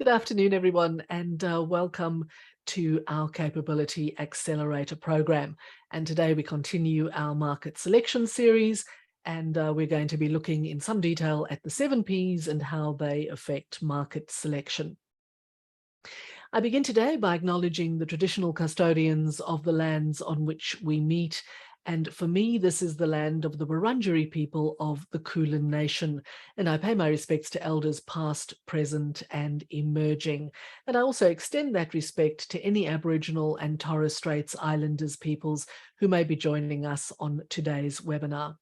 Good afternoon, everyone, and welcome to our Capability Accelerator program. And today we continue our market selection series, and we're going to be looking in some detail at the 7 Ps and how they affect market selection. I begin today by acknowledging the traditional custodians of the lands on which we meet. And for me, this is the land of the Wurundjeri people of the Kulin Nation. And I pay my respects to elders past, present, and emerging. And I also extend that respect to any Aboriginal and Torres Straits Islanders peoples who may be joining us on today's webinar.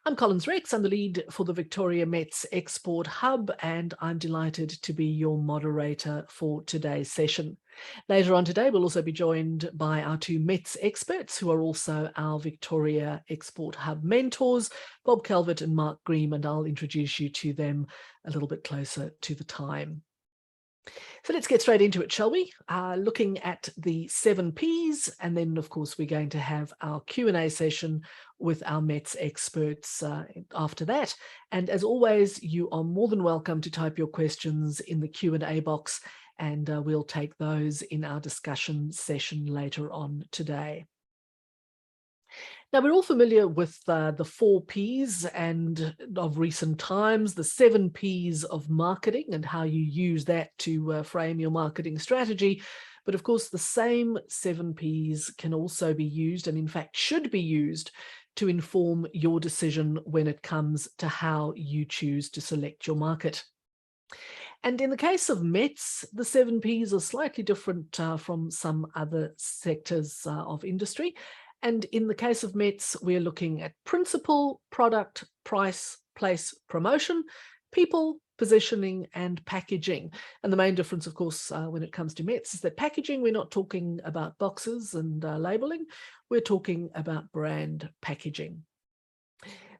I'm Collins Rex. I'm the lead for the Victoria Mets Export Hub, and I'm delighted to be your moderator for today's session. Later on today, we'll also be joined by our 2 Mets experts who are also our Victoria Export Hub mentors, Bob Calvert and Mark Green, and I'll introduce you to them a little bit closer to the time. So let's get straight into it, shall we? Looking at the 7 Ps, and then of course we're going to have our Q&A session with our Mets experts after that. And as always, you are more than welcome to type your questions in the Q&A box, and we'll take those in our discussion session later on today. Now, we're all familiar with the 4 Ps and of recent times, the 7 Ps of marketing and how you use that to frame your marketing strategy. But of course, the same 7 Ps can also be used, and in fact should be used, to inform your decision when it comes to how you choose to select your market. And in the case of Mets, the 7 Ps are slightly different from some other sectors of industry. And in the case of Mets, we're looking at principle, product, price, place, promotion, people, positioning, and packaging. And the main difference, of course, when it comes to Mets is that packaging, we're not talking about boxes and labeling, we're talking about brand packaging.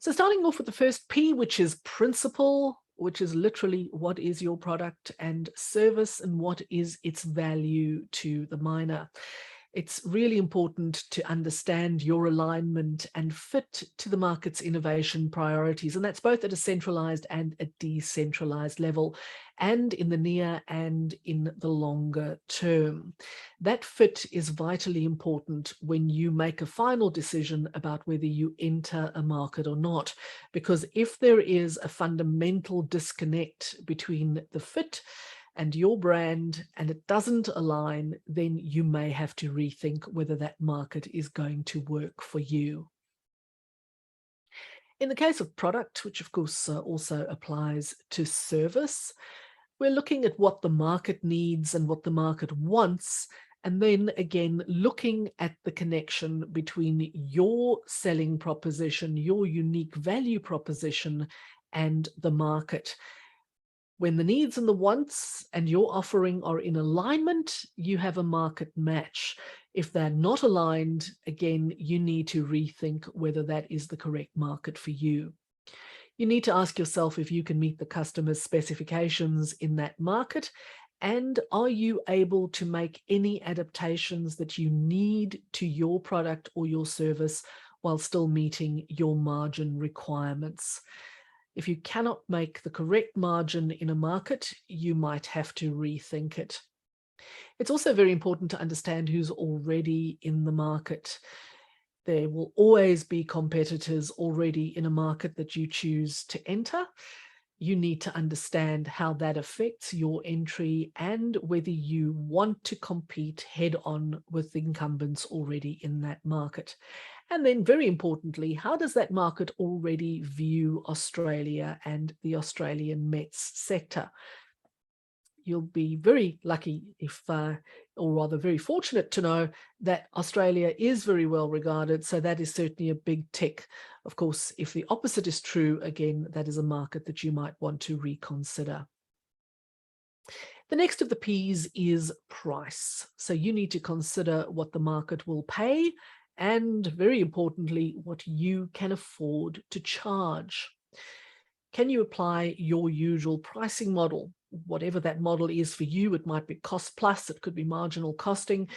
So starting off with the first P, which is principle, which is literally what is your product and service and what is its value to the miner. It's really important to understand your alignment and fit to the market's innovation priorities. And that's both at a centralized and a decentralized level, and in the near and in the longer term. That fit is vitally important when you make a final decision about whether you enter a market or not. Because if there is a fundamental disconnect between the fit and your brand, and it doesn't align, then you may have to rethink whether that market is going to work for you. In the case of product, which of course also applies to service, we're looking at what the market needs and what the market wants, and then again, looking at the connection between your selling proposition, your unique value proposition, and the market. When the needs and the wants and your offering are in alignment, you have a market match. If they're not aligned, again, you need to rethink whether that is the correct market for you. You need to ask yourself if you can meet the customer's specifications in that market, and are you able to make any adaptations that you need to your product or your service while still meeting your margin requirements. If you cannot make the correct margin in a market, you might have to rethink it. It's also very important to understand who's already in the market. There will always be competitors already in a market that you choose to enter. You need to understand how that affects your entry and whether you want to compete head on with the incumbents already in that market. And then very importantly, how does that market already view Australia and the Australian Mets sector? You'll be very lucky if, or rather very fortunate to know that Australia is very well regarded. So that is certainly a big tick. Of course, if the opposite is true, again, that is a market that you might want to reconsider. The next of the P's is price. So you need to consider what the market will pay, and very importantly, what you can afford to charge. Can you apply your usual pricing model? Whatever that model is for you, it might be cost plus, it could be marginal costing.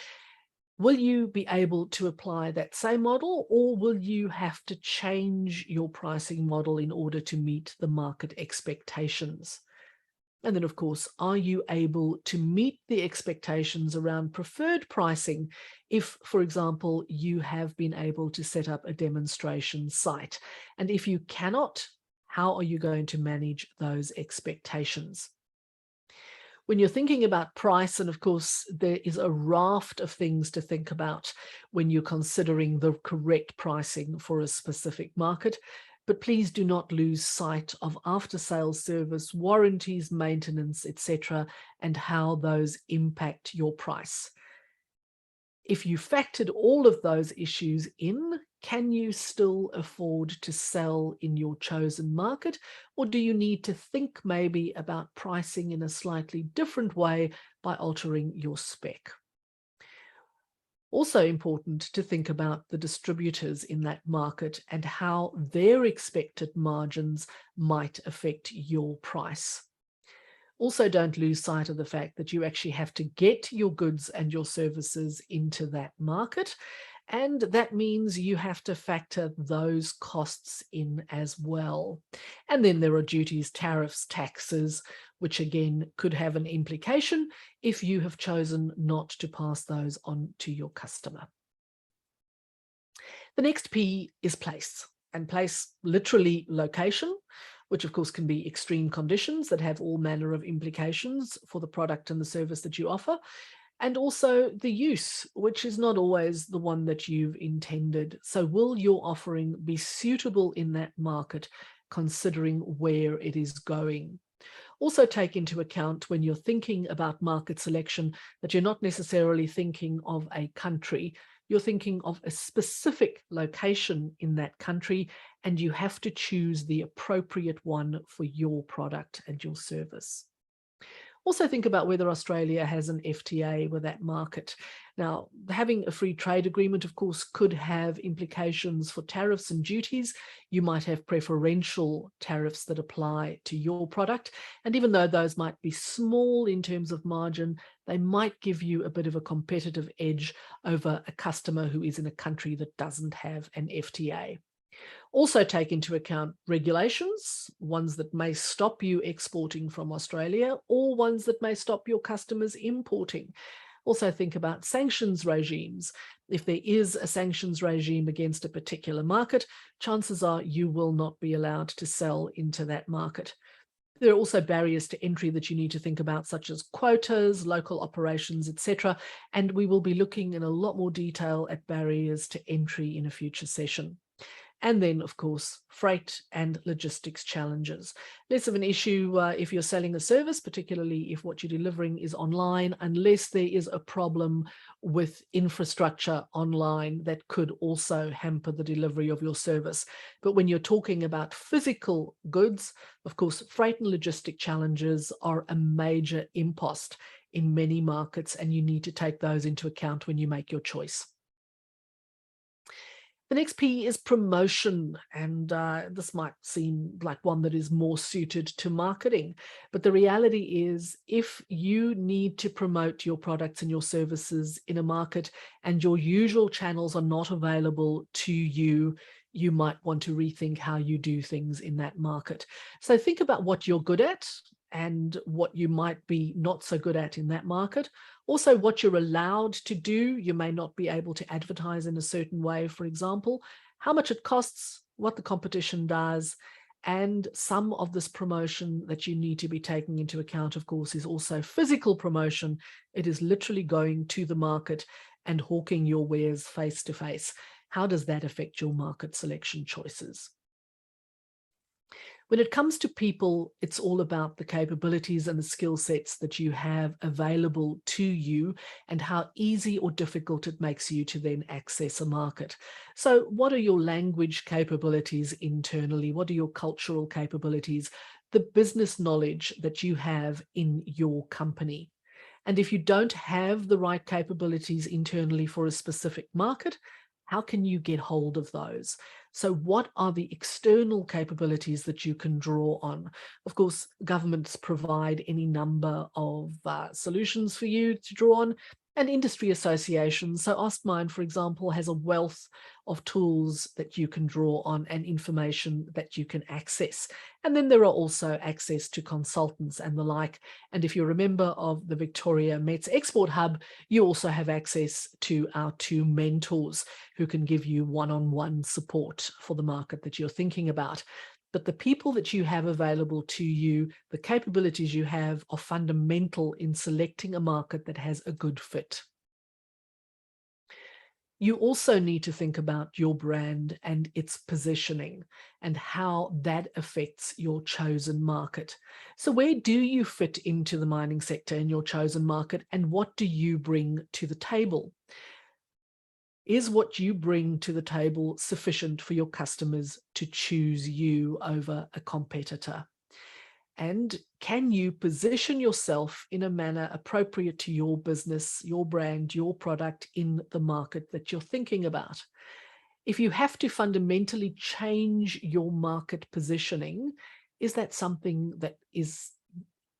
Will you be able to apply that same model, or will you have to change your pricing model in order to meet the market expectations? And then, of course, are you able to meet the expectations around preferred pricing if, for example, you have been able to set up a demonstration site? And if you cannot, how are you going to manage those expectations? When you're thinking about price, and of course, there is a raft of things to think about when you're considering the correct pricing for a specific market, but please do not lose sight of after-sales service, warranties, maintenance, etc., and how those impact your price. If you factored all of those issues in, can you still afford to sell in your chosen market? Or do you need to think maybe about pricing in a slightly different way by altering your spec? Also important to think about the distributors in that market and how their expected margins might affect your price. Also, don't lose sight of the fact that you actually have to get your goods and your services into that market. And that means you have to factor those costs in as well. And then there are duties, tariffs, taxes, which again could have an implication if you have chosen not to pass those on to your customer. The next P is place, and place literally location, which of course can be extreme conditions that have all manner of implications for the product and the service that you offer. And also the use, which is not always the one that you've intended. So will your offering be suitable in that market, considering where it is going? Also take into account when you're thinking about market selection that you're not necessarily thinking of a country, you're thinking of a specific location in that country, and you have to choose the appropriate one for your product and your service. Also think about whether Australia has an FTA with that market. Now, having a free trade agreement, of course, could have implications for tariffs and duties. You might have preferential tariffs that apply to your product. And even though those might be small in terms of margin, they might give you a bit of a competitive edge over a customer who is in a country that doesn't have an FTA. Also take into account regulations, ones that may stop you exporting from Australia or ones that may stop your customers importing. Also think about sanctions regimes. If there is a sanctions regime against a particular market, chances are you will not be allowed to sell into that market. There are also barriers to entry that you need to think about, such as quotas, local operations, etc. And we will be looking in a lot more detail at barriers to entry in a future session. And then, of course, freight and logistics challenges. Less of an issue if you're selling a service, particularly if what you're delivering is online, unless there is a problem with infrastructure online that could also hamper the delivery of your service. But when you're talking about physical goods, of course, freight and logistic challenges are a major impost in many markets, and you need to take those into account when you make your choice. The next P is promotion, and this might seem like one that is more suited to marketing, but the reality is if you need to promote your products and your services in a market and your usual channels are not available to you, you might want to rethink how you do things in that market. So think about what you're good at and what you might be not so good at in that market. Also, what you're allowed to do. You may not be able to advertise in a certain way, for example, how much it costs, what the competition does, and some of this promotion that you need to be taking into account, of course, is also physical promotion. It is literally going to the market and hawking your wares face to face. How does that affect your market selection choices? When it comes to people, it's all about the capabilities and the skill sets that you have available to you and how easy or difficult it makes you to then access a market. So what are your language capabilities internally? What are your cultural capabilities? The business knowledge that you have in your company. And if you don't have the right capabilities internally for a specific market, how can you get hold of those? So what are the external capabilities that you can draw on? Of course, governments provide any number of solutions for you to draw on, and industry associations. So Austmine, for example, has a wealth of tools that you can draw on and information that you can access. And then there are also access to consultants and the like. And if you're a member of the Victoria Mets Export Hub, you also have access to our 2 mentors who can give you one-on-one support for the market that you're thinking about. But the people that you have available to you, the capabilities you have, are fundamental in selecting a market that has a good fit. You also need to think about your brand and its positioning and how that affects your chosen market. So where do you fit into the mining sector in your chosen market, and what do you bring to the table? Is what you bring to the table sufficient for your customers to choose you over a competitor? And can you position yourself in a manner appropriate to your business, your brand, your product in the market that you're thinking about? If you have to fundamentally change your market positioning, is that something that is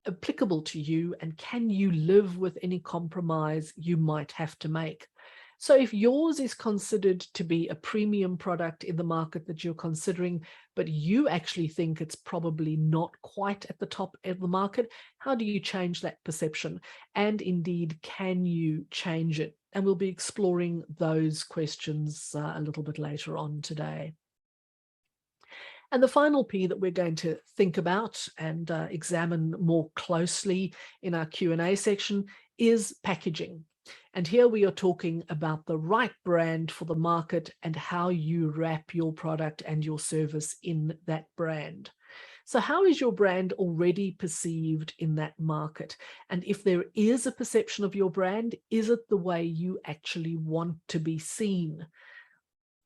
applicable to you, and can you live with any compromise you might have to make? So if yours is considered to be a premium product in the market that you're considering, but you actually think it's probably not quite at the top of the market, how do you change that perception? And indeed, can you change it? And we'll be exploring those questions a little bit later on today. And the final P that we're going to think about and examine more closely in our Q&A section is packaging. And here we are talking about the right brand for the market and how you wrap your product and your service in that brand. So how is your brand already perceived in that market? And if there is a perception of your brand, is it the way you actually want to be seen?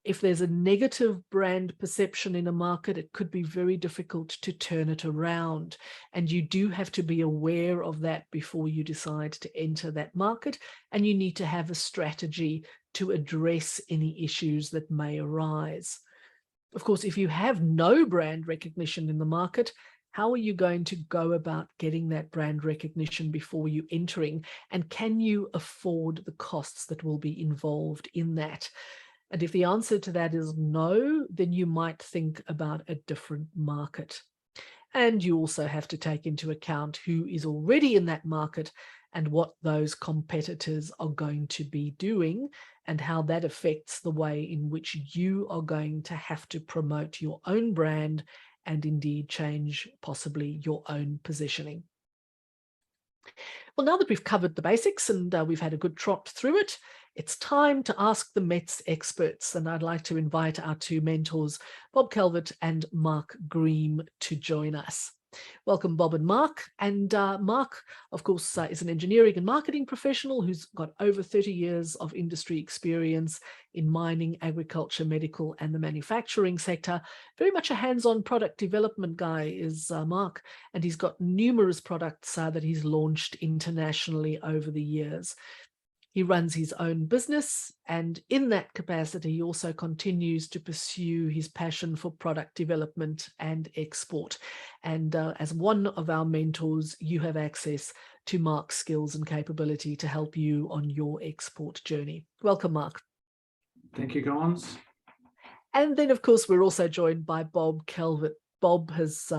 If there's a negative brand perception in a market, it could be very difficult to turn it around. And you do have to be aware of that before you decide to enter that market. And you need to have a strategy to address any issues that may arise. Of course, if you have no brand recognition in the market, how are you going to go about getting that brand recognition before you entering? And can you afford the costs that will be involved in that? And if the answer to that is no, then you might think about a different market. And you also have to take into account who is already in that market and what those competitors are going to be doing and how that affects the way in which you are going to have to promote your own brand and indeed change possibly your own positioning. Well, now that we've covered the basics and we've had a good trot through it, it's time to ask the Mets experts, and I'd like to invite our 2 mentors, Bob Calvert and Mark Green, to join us. Welcome, Bob and Mark. And Mark, of course, is an engineering and marketing professional who's got over 30 years of industry experience in mining, agriculture, medical, and the manufacturing sector. Very much a hands-on product development guy is Mark, and he's got numerous products that he's launched internationally over the years. He runs his own business, and in that capacity, he also continues to pursue his passion for product development and export. And as one of our mentors, you have access to Mark's skills and capability to help you on your export journey. Welcome, Mark. Thank you, Collins. And then, of course, we're also joined by Bob Calvert. Bob has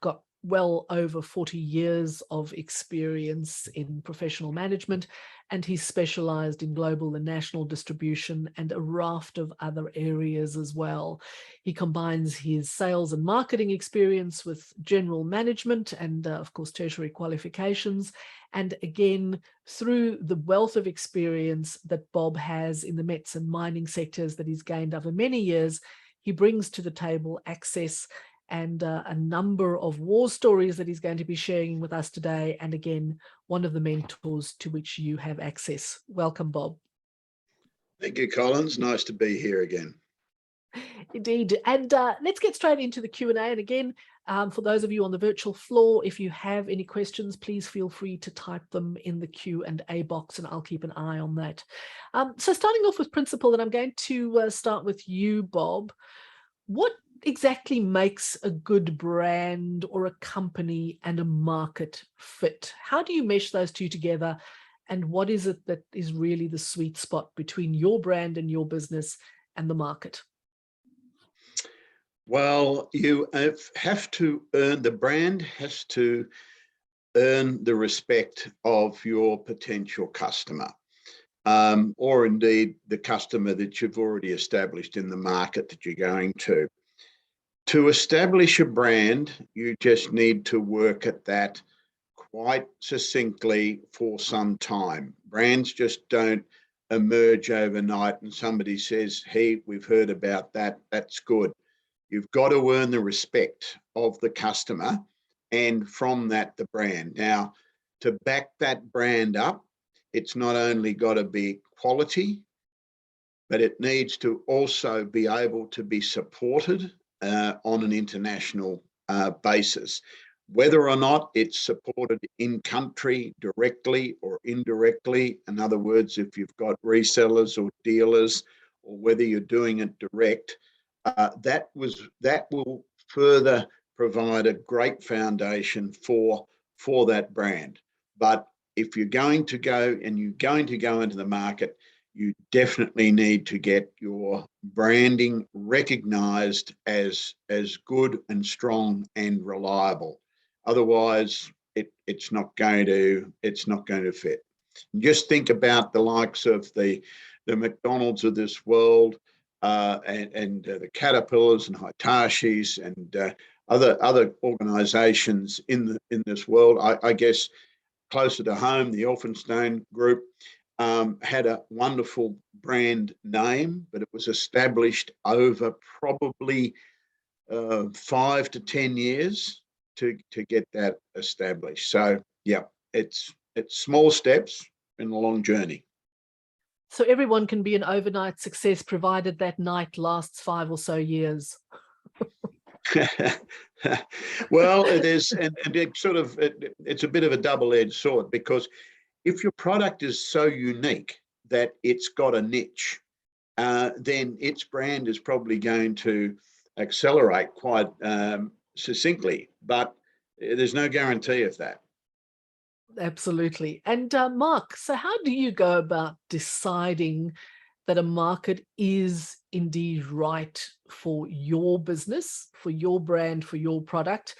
got well over 40 years of experience in professional management, and he's specialized in global and national distribution and a raft of other areas as well. He combines his sales and marketing experience with general management and, of course, tertiary qualifications. And again, through the wealth of experience that Bob has in the Mets and mining sectors that he's gained over many years, he brings to the table access and a number of war stories that he's going to be sharing with us today. And again, one of the mentors to which you have access. Welcome, Bob. Thank you, Collins. Nice to be here again. Indeed. And let's get straight into the Q&A. And again, for those of you on the virtual floor, if you have any questions, please feel free to type them in the Q&A box and I'll keep an eye on that. So starting off with principle, and I'm going to start with you, Bob. What exactly makes a good brand or a company and a market fit? How do you mesh those two together? And what is it that is really the sweet spot between your brand and your business and the market? Well, you have to earn, the brand has to earn the respect of your potential customer, or indeed the customer that you've already established in the market that you're going to. To establish a brand, you just need to work at that quite succinctly for some time. Brands just don't emerge overnight and somebody says, hey, we've heard about that, that's good. You've got to earn the respect of the customer and from that, the brand. Now, to back that brand up, it's not only got to be quality, but it needs to also be able to be supported on an international basis. Whether or not it's supported in country directly or indirectly, in other words, if you've got resellers or dealers, or whether you're doing it direct, that will further provide a great foundation for that brand. But if you're going to go into the market, you definitely need to get your branding recognized as good and strong and reliable. Otherwise, it's not going to fit. Just think about the likes of the McDonald's of this world, and the Caterpillars and Hitachis and other organisations in this world. I guess closer to home, the Elphinstone Group had a wonderful brand name, but it was established over probably 5 to 10 years to get that established. So yeah, it's small steps in a long journey. So everyone can be an overnight success, provided that night lasts 5 or so years. Well, it is, and it's a bit of a double-edged sword, because if your product is so unique that it's got a niche, then its brand is probably going to accelerate quite succinctly, but there's no guarantee of that. Absolutely. And Mark, so how do you go about deciding that a market is indeed right for your business, for your brand, for your product?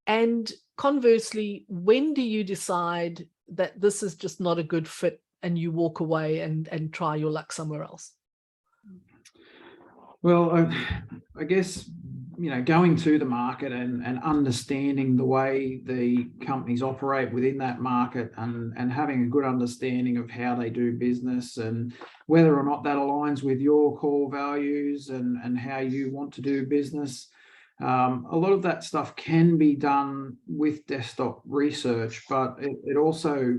And conversely, when do you decide that this is just not a good fit and you walk away and try your luck somewhere else? Well, I guess, going to the market and understanding the way the companies operate within that market, and having a good understanding of how they do business and whether or not that aligns with your core values and how you want to do business. A lot of that stuff can be done with desktop research, but it also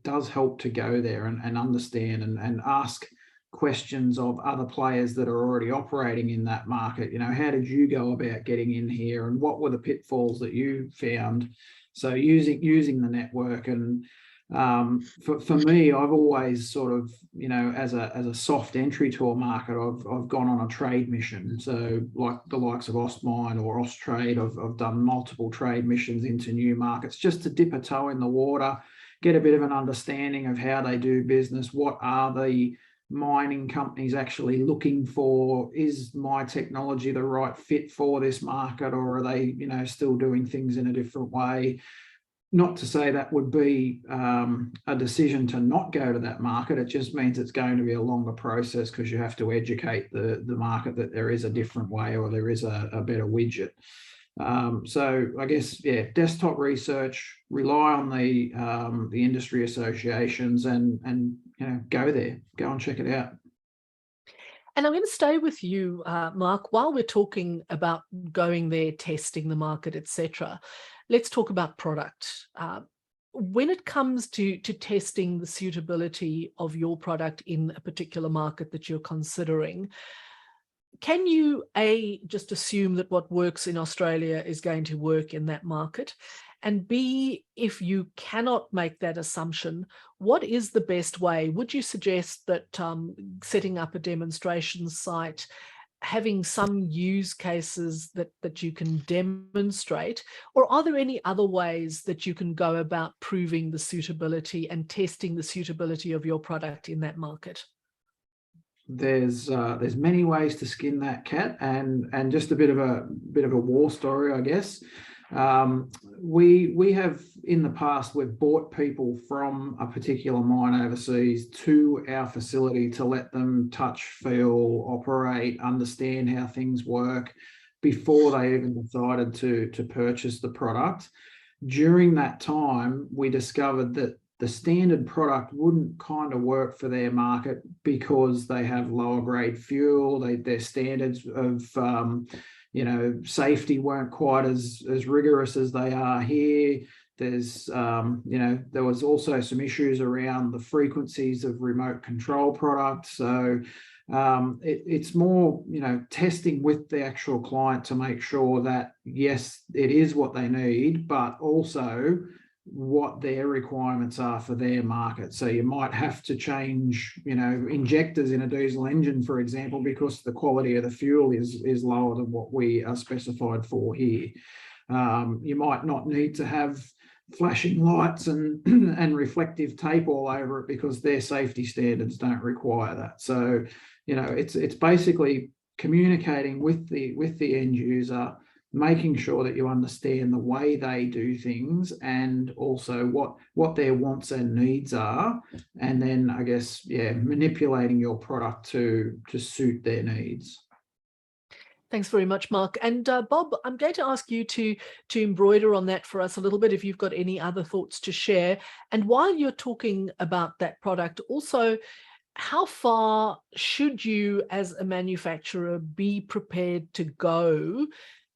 does help to go there and understand and ask questions of other players that are already operating in that market. How did you go about getting in here, and what were the pitfalls that you found? So using the network. And for me, I've always sort of, as a soft entry to a market, I've gone on a trade mission. So like the likes of Austmine or Austrade, I've done multiple trade missions into new markets just to dip a toe in the water, get a bit of an understanding of how they do business. What are the mining companies actually looking for? Is my technology the right fit for this market, or are they, still doing things in a different way? Not to say that would be a decision to not go to that market. It just means it's going to be a longer process, because you have to educate the market that there is a different way, or there is a better widget. So I guess, yeah, desktop research, rely on the industry associations, and go there, go and check it out. And I'm going to stay with you, Mark, while we're talking about going there, testing the market, etc. Let's talk about product. When it comes to testing the suitability of your product in a particular market that you're considering, can you, A, just assume that what works in Australia is going to work in that market? And B, if you cannot make that assumption, what is the best way? Would you suggest that setting up a demonstration site having some use cases that you can demonstrate, or are there any other ways that you can go about proving the suitability and testing the suitability of your product in that market? There's many ways to skin that cat, and just a bit of a war story, I guess. We have in the past, we've bought people from a particular mine overseas to our facility to let them touch, feel, operate, understand how things work before they even decided to purchase the product. During that time, we discovered that the standard product wouldn't kind of work for their market because they have lower grade fuel. Their standards of safety weren't quite as rigorous as they are here. There's there was also some issues around the frequencies of remote control products. So it's more testing with the actual client to make sure that yes, it is what they need, but also what their requirements are for their market. So you might have to change, injectors in a diesel engine, for example, because the quality of the fuel is lower than what we are specified for here. You might not need to have flashing lights and reflective tape all over it because their safety standards don't require that. So, it's basically communicating with the end user, making sure that you understand the way they do things and also what their wants and needs are, and then I guess manipulating your product to suit their needs. Thanks very much, Mark. And Bob, I'm going to ask you to embroider on that for us a little bit if you've got any other thoughts to share. And while you're talking about that product, also, how far should you as a manufacturer be prepared to go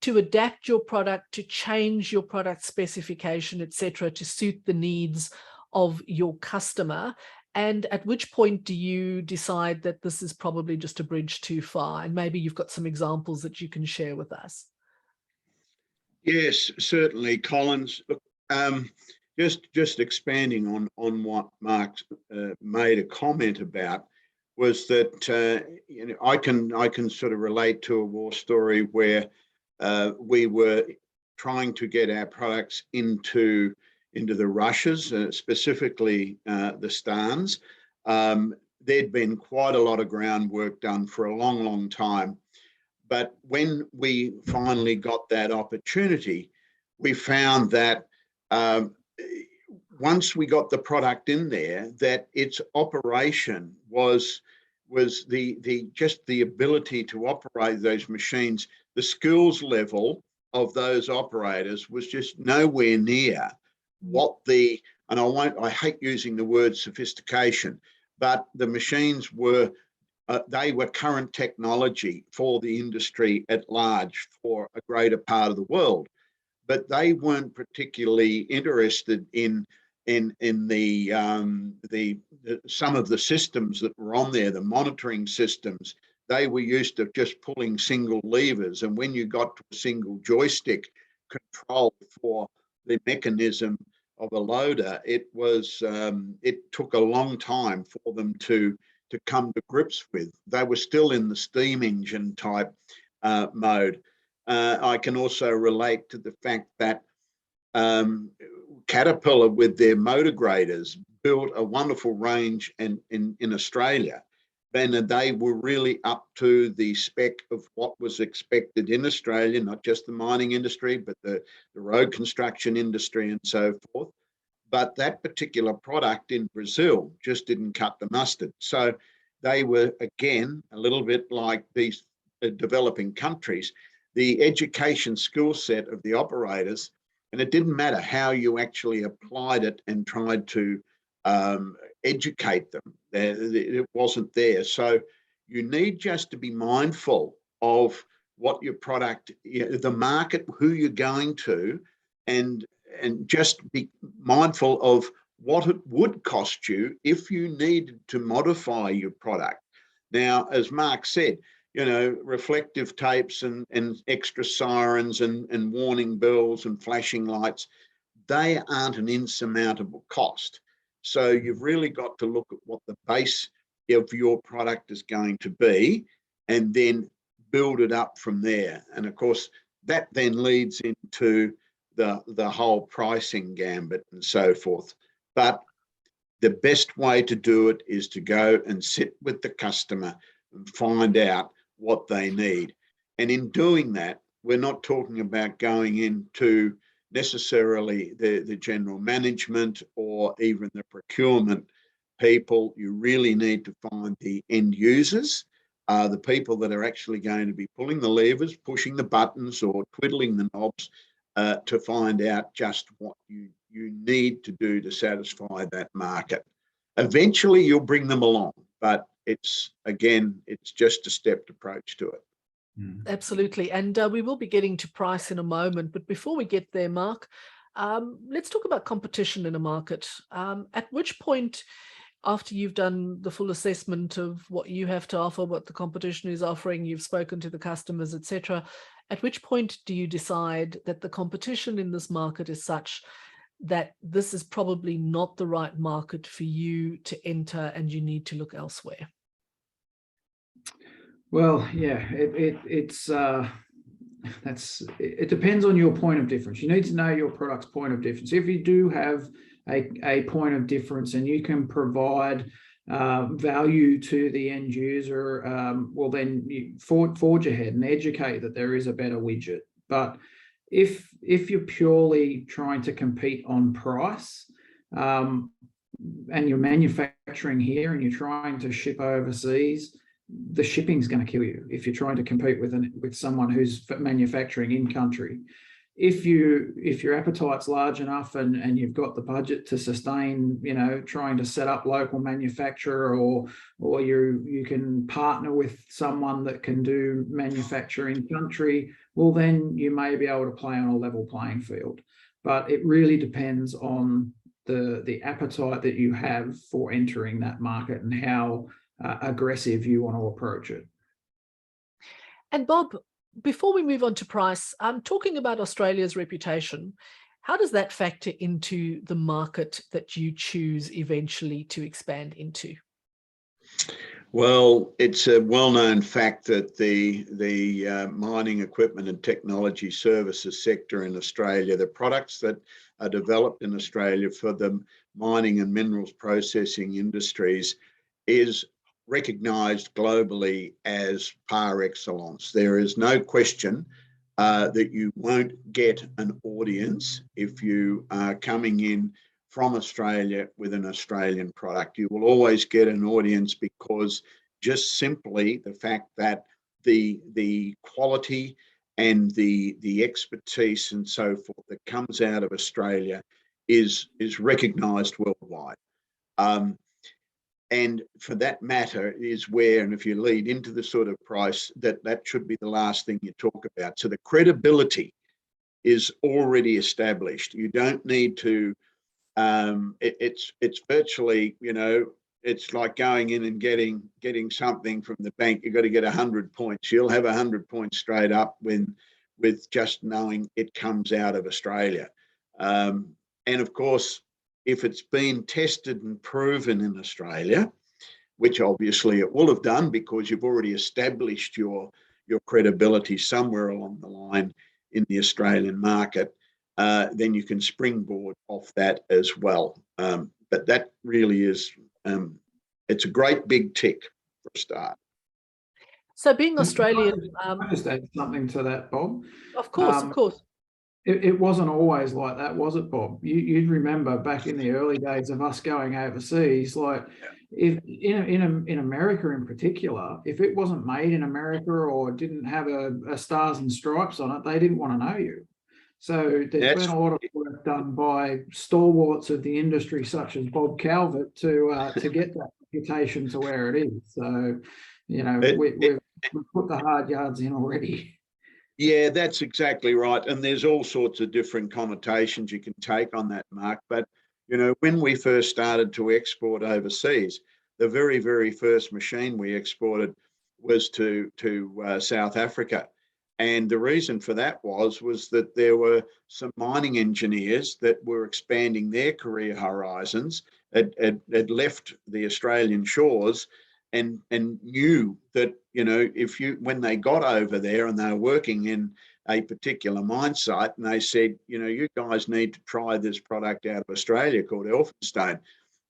to adapt your product, to change your product specification, etc., to suit the needs of your customer? And at which point do you decide that this is probably just a bridge too far? And maybe you've got some examples that you can share with us. Yes, certainly, Collins. Look, just expanding on what Mark made a comment about was that I can sort of relate to a war story where we were trying to get our products into the Russias, specifically the Stans. There'd been quite a lot of groundwork done for a long, long time. But when we finally got that opportunity, we found that once we got the product in there, that its operation was just the ability to operate those machines. The skills level of those operators was just nowhere near what and I hate using the word sophistication, but the machines were, they were current technology for the industry at large for a greater part of the world. But they weren't particularly interested in the some of the systems that were on there, the monitoring systems. They were used to just pulling single levers, and when you got to a single joystick control for the mechanism of a loader, it took a long time for them to come to grips with. They were still in the steam engine type mode. I can also relate to the fact that Caterpillar, with their motor graders, built a wonderful range in Australia. And they were really up to the spec of what was expected in Australia, not just the mining industry, but the road construction industry and so forth. But that particular product in Brazil just didn't cut the mustard. So they were, again, a little bit like these developing countries, the education skill set of the operators, and it didn't matter how you actually applied it and tried to educate them. It wasn't there. So you need just to be mindful of what your product, the market, who you're going to, and just be mindful of what it would cost you if you needed to modify your product. Now, as Mark said, reflective tapes and extra sirens and warning bells and flashing lights, they aren't an insurmountable cost. So you've really got to look at what the base of your product is going to be, and then build it up from there. And of course, that then leads into the whole pricing gambit and so forth. But the best way to do it is to go and sit with the customer and find out what they need. And in doing that, we're not talking about going into necessarily the general management or even the procurement people. You really need to find the end users, the people that are actually going to be pulling the levers, pushing the buttons or twiddling the knobs to find out just what you need to do to satisfy that market. Eventually you'll bring them along, but it's just a stepped approach to it. Absolutely. And we will be getting to price in a moment. But before we get there, Mark, let's talk about competition in a market. At which point, after you've done the full assessment of what you have to offer, what the competition is offering, you've spoken to the customers, etc., at which point do you decide that the competition in this market is such that this is probably not the right market for you to enter and you need to look elsewhere? Well, yeah, it depends on your point of difference. You need to know your product's point of difference. If you do have a point of difference and you can provide value to the end user, well, then you forge ahead and educate that there is a better widget. But if you're purely trying to compete on price, and you're manufacturing here and you're trying to ship overseas, the shipping's going to kill you if you're trying to compete with someone who's manufacturing in country. If your appetite's large enough and you've got the budget to sustain, trying to set up local manufacturer, or you can partner with someone that can do manufacture in country, well, then you may be able to play on a level playing field. But it really depends on the appetite that you have for entering that market and how aggressive you want to approach it. And Bob, before we move on to price, talking about Australia's reputation, how does that factor into the market that you choose eventually to expand into? Well, it's a well-known fact that the mining equipment and technology services sector in Australia, the products that are developed in Australia for the mining and minerals processing industries, is recognised globally as par excellence. There is no question that you won't get an audience if you are coming in from Australia with an Australian product. You will always get an audience because just simply the fact that the quality and the expertise and so forth that comes out of Australia is recognised worldwide. And for that matter is where, and if you lead into the sort of price, that should be the last thing you talk about. So the credibility is already established. You don't need to, it's virtually, it's like going in and getting something from the bank. You've got to get 100 points. You'll have 100 points straight up with just knowing it comes out of Australia. And of course, if it's been tested and proven in Australia, which obviously it will have done because you've already established your credibility somewhere along the line in the Australian market, then you can springboard off that as well. But that really is, it's a great big tick for a start. So being Australian... Can I just add something to that, Bob? Of course, of course. It wasn't always like that, was it, Bob? You'd remember back in the early days of us going overseas, like if in America in particular, if it wasn't made in America or didn't have a stars and stripes on it, they didn't want to know you. So there's been a lot of work done by stalwarts of the industry, such as Bob Calvert, to get that reputation to where it is. So, we've put the hard yards in already. Yeah, that's exactly right. And there's all sorts of different connotations you can take on that, Mark. But, when we first started to export overseas, the very, very first machine we exported was to South Africa. And the reason for that was that there were some mining engineers that were expanding their career horizons, had left the Australian shores and knew that, you know, when they got over there and they were working in a particular mine site, and they said, you know, you guys need to try this product out of Australia called Elphinstone.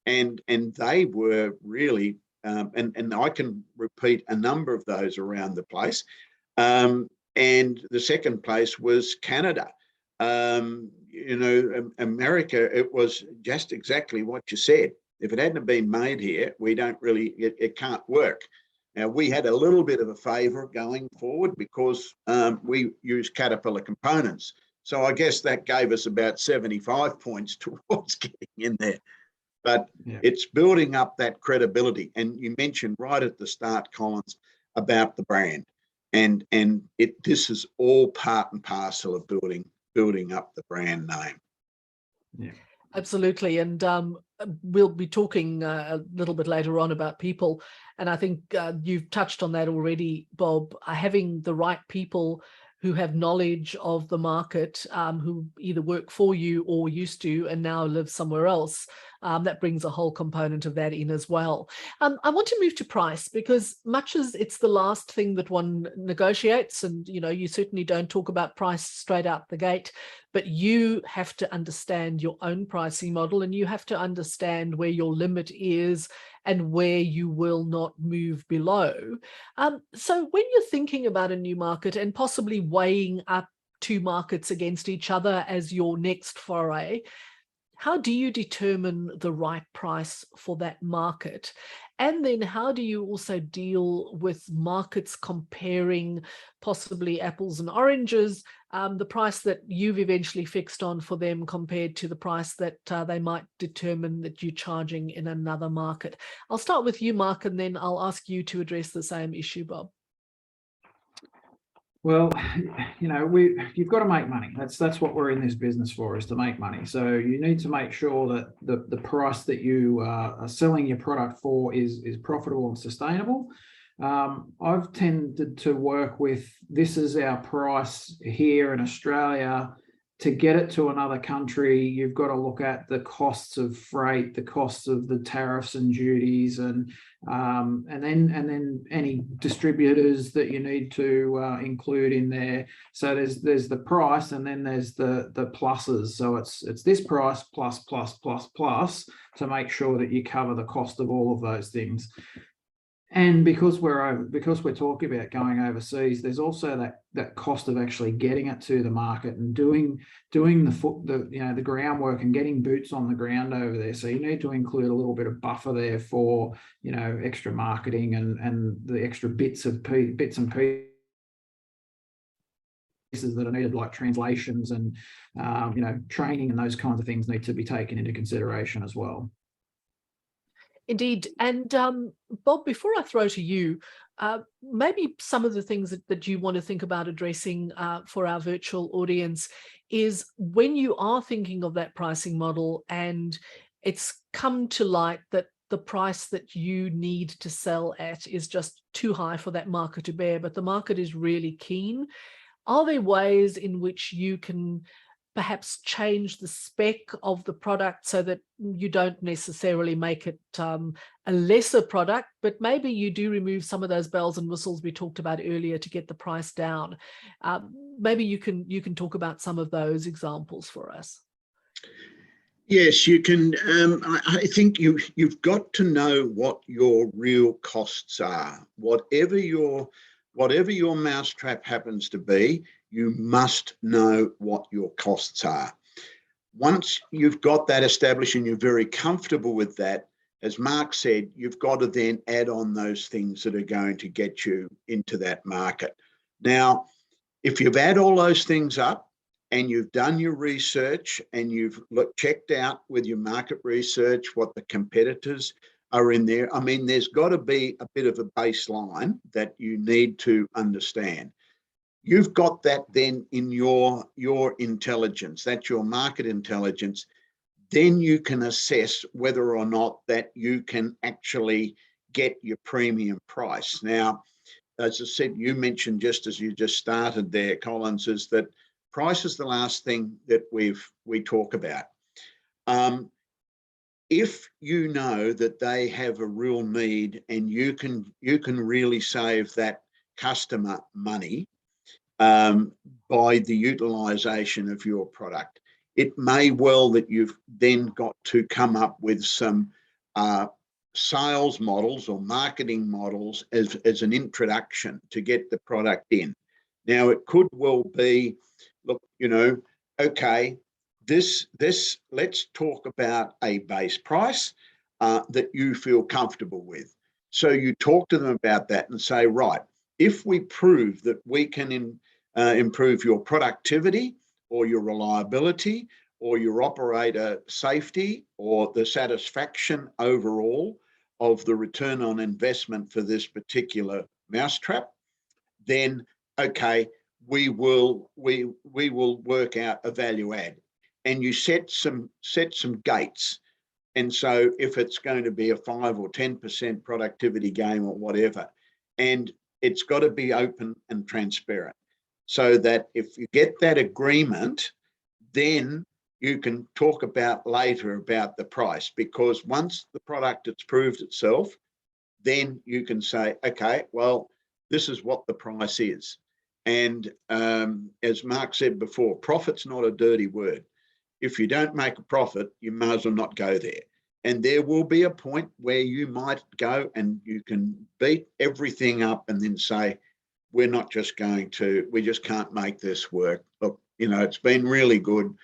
And they were really, and I can repeat a number of those around the place. And the second place was Canada. You know, America, it was just exactly what you said. If it hadn't been made here, we don't really, it can't work. Now, we had a little bit of a favour going forward because we use Caterpillar components. So I guess that gave us about 75 points towards getting in there. But it's building up that credibility. And you mentioned right at the start, Collins, about the brand. And this is all part and parcel of building up the brand name. Yeah. Absolutely. And we'll be talking a little bit later on about people. And I think you've touched on that already, Bob, having the right people who have knowledge of the market, who either work for you or used to and now live somewhere else. That brings a whole component of that in as well. I want to move to price, because much as it's the last thing that one negotiates, and you know, you certainly don't talk about price straight out the gate, but you have to understand your own pricing model, and you have to understand where your limit is and where you will not move below. So when you're thinking about a new market and possibly weighing up two markets against each other as your next foray, how do you determine the right price for that market? And then how do you also deal with markets comparing possibly apples and oranges, the price that you've eventually fixed on for them compared to the price that they might determine that you're charging in another market? I'll start with you, Mark, and then I'll ask you to address the same issue, Bob. Well, you know, you've got to make money. That's what we're in this business for, is to make money. So you need to make sure that the price that you are selling your product for is profitable and sustainable. I've tended to work with, this is our price here in Australia. To get it to another country, you've got to look at the costs of freight, the costs of the tariffs and duties, and then any distributors that you need to include in there. So there's the price, and then there's the pluses. So it's this price plus to make sure that you cover the cost of all of those things. And because we're talking about going overseas, there's also that cost of actually getting it to the market and doing the groundwork and getting boots on the ground over there. So you need to include a little bit of buffer there for, you know, extra marketing and the extra bits and pieces that are needed, like translations and you know, training and those kinds of things need to be taken into consideration as well. Indeed. And Bob, before I throw to you, maybe some of the things that you want to think about addressing for our virtual audience is, when you are thinking of that pricing model and it's come to light that the price that you need to sell at is just too high for that market to bear, but the market is really keen, are there ways in which you can perhaps change the spec of the product so that you don't necessarily make it a lesser product, but maybe you do remove some of those bells and whistles we talked about earlier to get the price down? Maybe you can talk about some of those examples for us. Yes, you can. I think you've got to know what your real costs are. Whatever your mousetrap happens to be, you must know what your costs are. Once you've got that established and you're very comfortable with that, as Mark said, you've got to then add on those things that are going to get you into that market. Now, if you've added all those things up and you've done your research and you've checked out with your market research what the competitors are in there, I mean, there's got to be a bit of a baseline that you need to understand. You've got that then in your intelligence, that's your market intelligence. Then you can assess whether or not that you can actually get your premium price. Now, as I said, you mentioned just as you just started there, Collins, is that price is the last thing that we talk about. if you know that they have a real need and you can really save that customer money by the utilisation of your product, it may well that you've then got to come up with some sales models or marketing models as an introduction to get the product in. Now, it could well be, look, okay, this let's talk about a base price that you feel comfortable with. So you talk to them about that and say, right, if we prove that we can improve your productivity or your reliability or your operator safety or the satisfaction overall of the return on investment for this particular mousetrap, then okay, we will work out a value add, and you set some gates. And so if it's going to be a 5 or 10% productivity gain or whatever, and it's got to be open and transparent, so that if you get that agreement, then you can talk about later about the price, because once the product has proved itself, then you can say, okay, well, this is what the price is. And as Mark said before, profit's not a dirty word. If you don't make a profit, you may as well not go there. And there will be a point where you might go and you can beat everything up and then say, we just can't make this work. Look, it's been really good.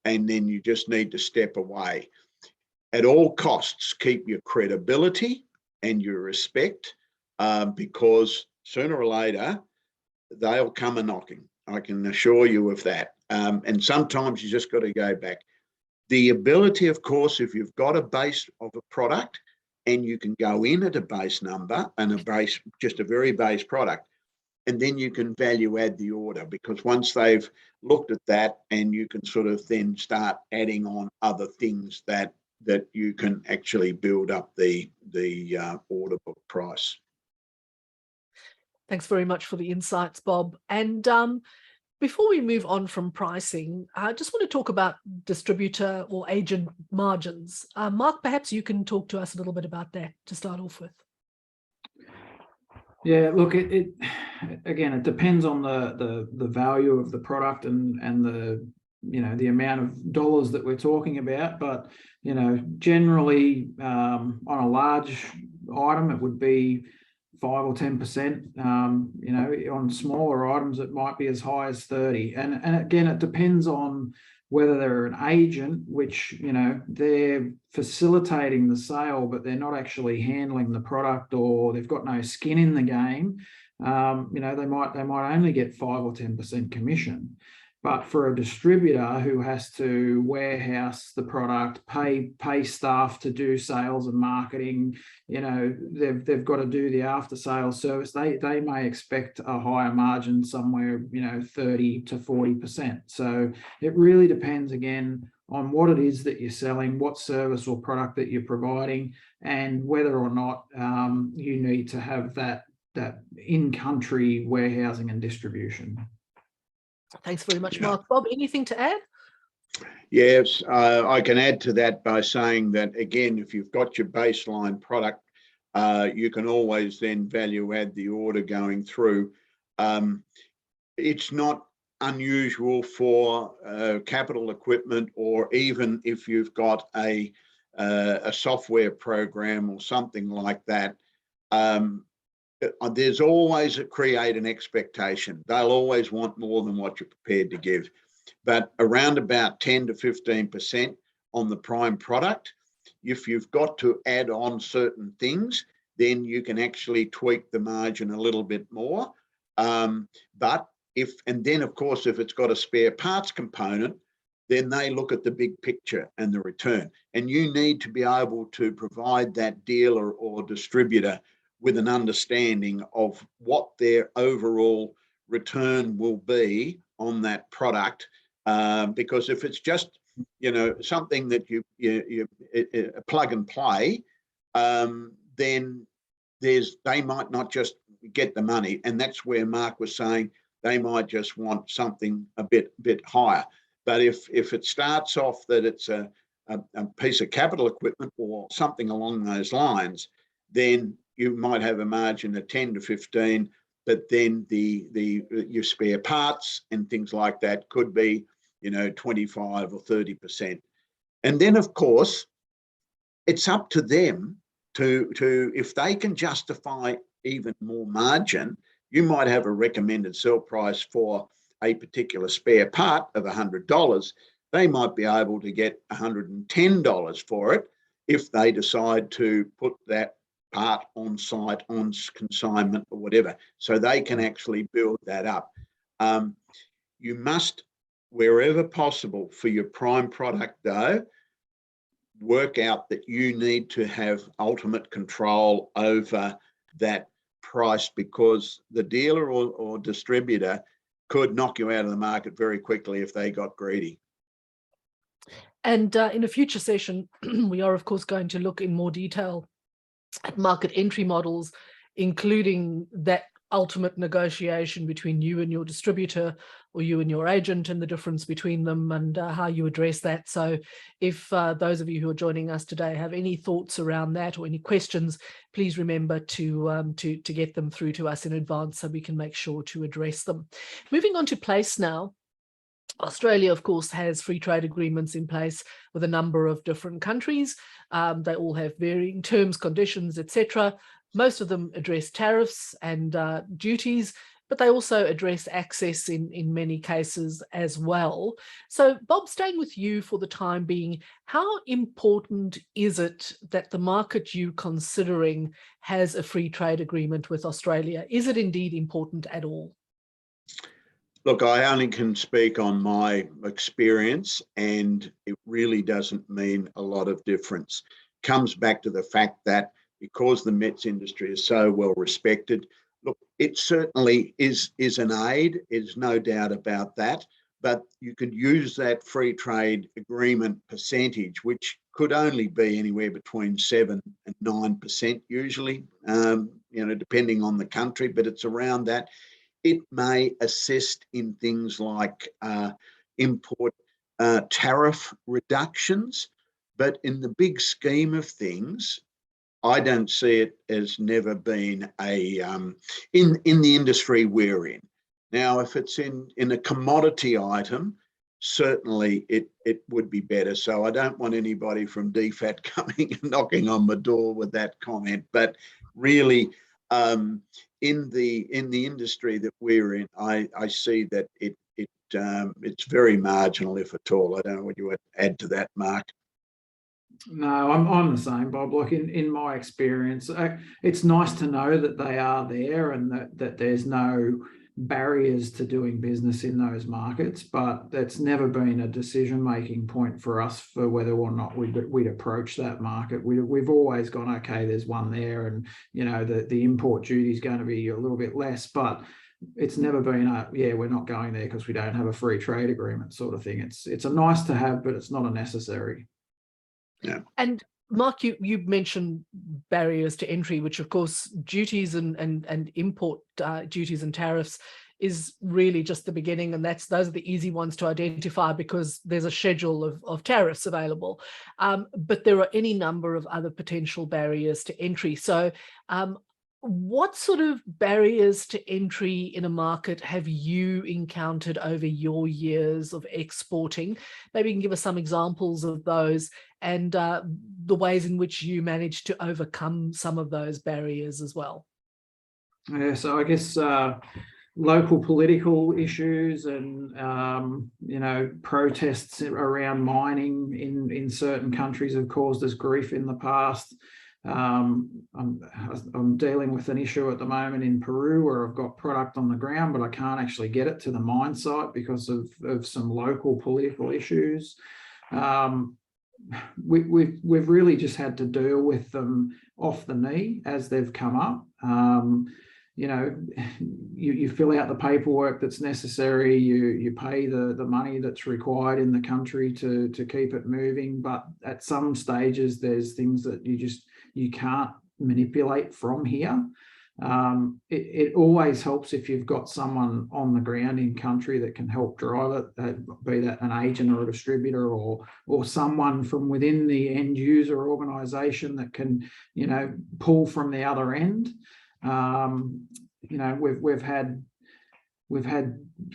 And then you just need to step away. At all costs, keep your credibility and your respect, because sooner or later, they'll come a knocking. I can assure you of that. And sometimes you just got to go back. The ability, of course, if you've got a base of a product and you can go in at a base number and just a very base product, and then you can value add the order, because once they've looked at that, and you can sort of then start adding on other things that you can actually build up the order book price. Thanks very much for the insights, Bob. And before we move on from pricing, I just want to talk about distributor or agent margins. Mark, perhaps you can talk to us a little bit about that to start off with. Yeah, look, it again, it depends on the value of the product and the amount of dollars that we're talking about. But generally on a large item, it would be 5 or 10%. On smaller items, it might be as high as 30. And again, it depends on whether they're an agent, which they're facilitating the sale, but they're not actually handling the product, or they've got no skin in the game. They might only get 5 or 10% commission. But for a distributor who has to warehouse the product, pay staff to do sales and marketing, they've got to do the after sales service. They may expect a higher margin, somewhere 30 to 40%. So it really depends again on what it is that you're selling, what service or product that you're providing, and whether or not you need to have that in-country warehousing and distribution. Thanks very much, Mark. Bob, anything to add? Yes, I can add to that by saying that, again, if you've got your baseline product, you can always then value add the order going through. It's not unusual for capital equipment, or even if you've got a software program or something like that, there's always create an expectation. They'll always want more than what you're prepared to give. But around about 10 to 15% on the prime product, if you've got to add on certain things, then you can actually tweak the margin a little bit more. And then of course, if it's got a spare parts component, then they look at the big picture and the return. And you need to be able to provide that dealer or distributor with an understanding of what their overall return will be on that product, because if it's just something that you plug and play, then they might not just get the money, and that's where Mark was saying they might just want something a bit higher. But if it starts off that it's a a piece of capital equipment or something along those lines, then you might have a margin of 10 to 15, but then your spare parts and things like that could be, 25 or 30%. And then, of course, it's up to them to if they can justify even more margin. You might have a recommended sell price for a particular spare part of $100. They might be able to get $110 for it if they decide to put that part on site, on consignment or whatever. So they can actually build that up. You must, wherever possible for your prime product though, work out that you need to have ultimate control over that price, because the dealer or distributor could knock you out of the market very quickly if they got greedy. And in a future session, we are, of course, going to look in more detail at market entry models, including that ultimate negotiation between you and your distributor or you and your agent and the difference between them, and how you address that. So if those of you who are joining us today have any thoughts around that or any questions, please remember to get them through to us in advance so we can make sure to address them. Moving on to place now. Australia, of course, has free trade agreements in place with a number of different countries. They all have varying terms, conditions, etc. Most of them address tariffs and duties, but they also address access in many cases as well. So, Bob, staying with you for the time being, how important is it that the market you're considering has a free trade agreement with Australia? Is it indeed important at all? Look, I only can speak on my experience, and it really doesn't mean a lot of difference. Comes back to the fact that because the METS industry is so well respected, look, it certainly is an aid, there's no doubt about that, but you could use that free trade agreement percentage, which could only be anywhere between 7 and 9% usually, depending on the country, but it's around that. It may assist in things like import tariff reductions, but in the big scheme of things, I don't see it as never been in the industry we're in. Now, if it's in a commodity item, certainly it would be better. So I don't want anybody from DFAT coming and knocking on my door with that comment, but really, in the industry that we're in, I see that it's very marginal, if at all. I don't know what you would add to that, Mark. No, I'm the same, Bob. Look, in my experience, it's nice to know that they are there and that there's no barriers to doing business in those markets, but that's never been a decision-making point for us for whether or not we'd approach that market. We've always gone, okay, there's one there, and the import duty is going to be a little bit less, but it's never been we're not going there because we don't have a free trade agreement sort of thing. It's a nice to have, but it's not a necessary. Yeah. And Mark, you mentioned barriers to entry, which of course duties and import duties and tariffs is really just the beginning, and those are the easy ones to identify because there's a schedule of tariffs available. But there are any number of other potential barriers to entry. So what sort of barriers to entry in a market have you encountered over your years of exporting? Maybe you can give us some examples of those and the ways in which you managed to overcome some of those barriers as well. Yeah, so I guess local political issues and protests around mining in certain countries have caused us grief in the past. I'm dealing with an issue at the moment in Peru where I've got product on the ground, but I can't actually get it to the mine site because of some local political issues. We've really just had to deal with them off the knee as they've come up. You fill out the paperwork that's necessary, you pay the money that's required in the country to keep it moving, but at some stages there's things that you can't manipulate from here. it always helps if you've got someone on the ground in country that can help drive it, be that an agent or a distributor or someone from within the end user organisation that can, you know, pull from the other end. You know, we've had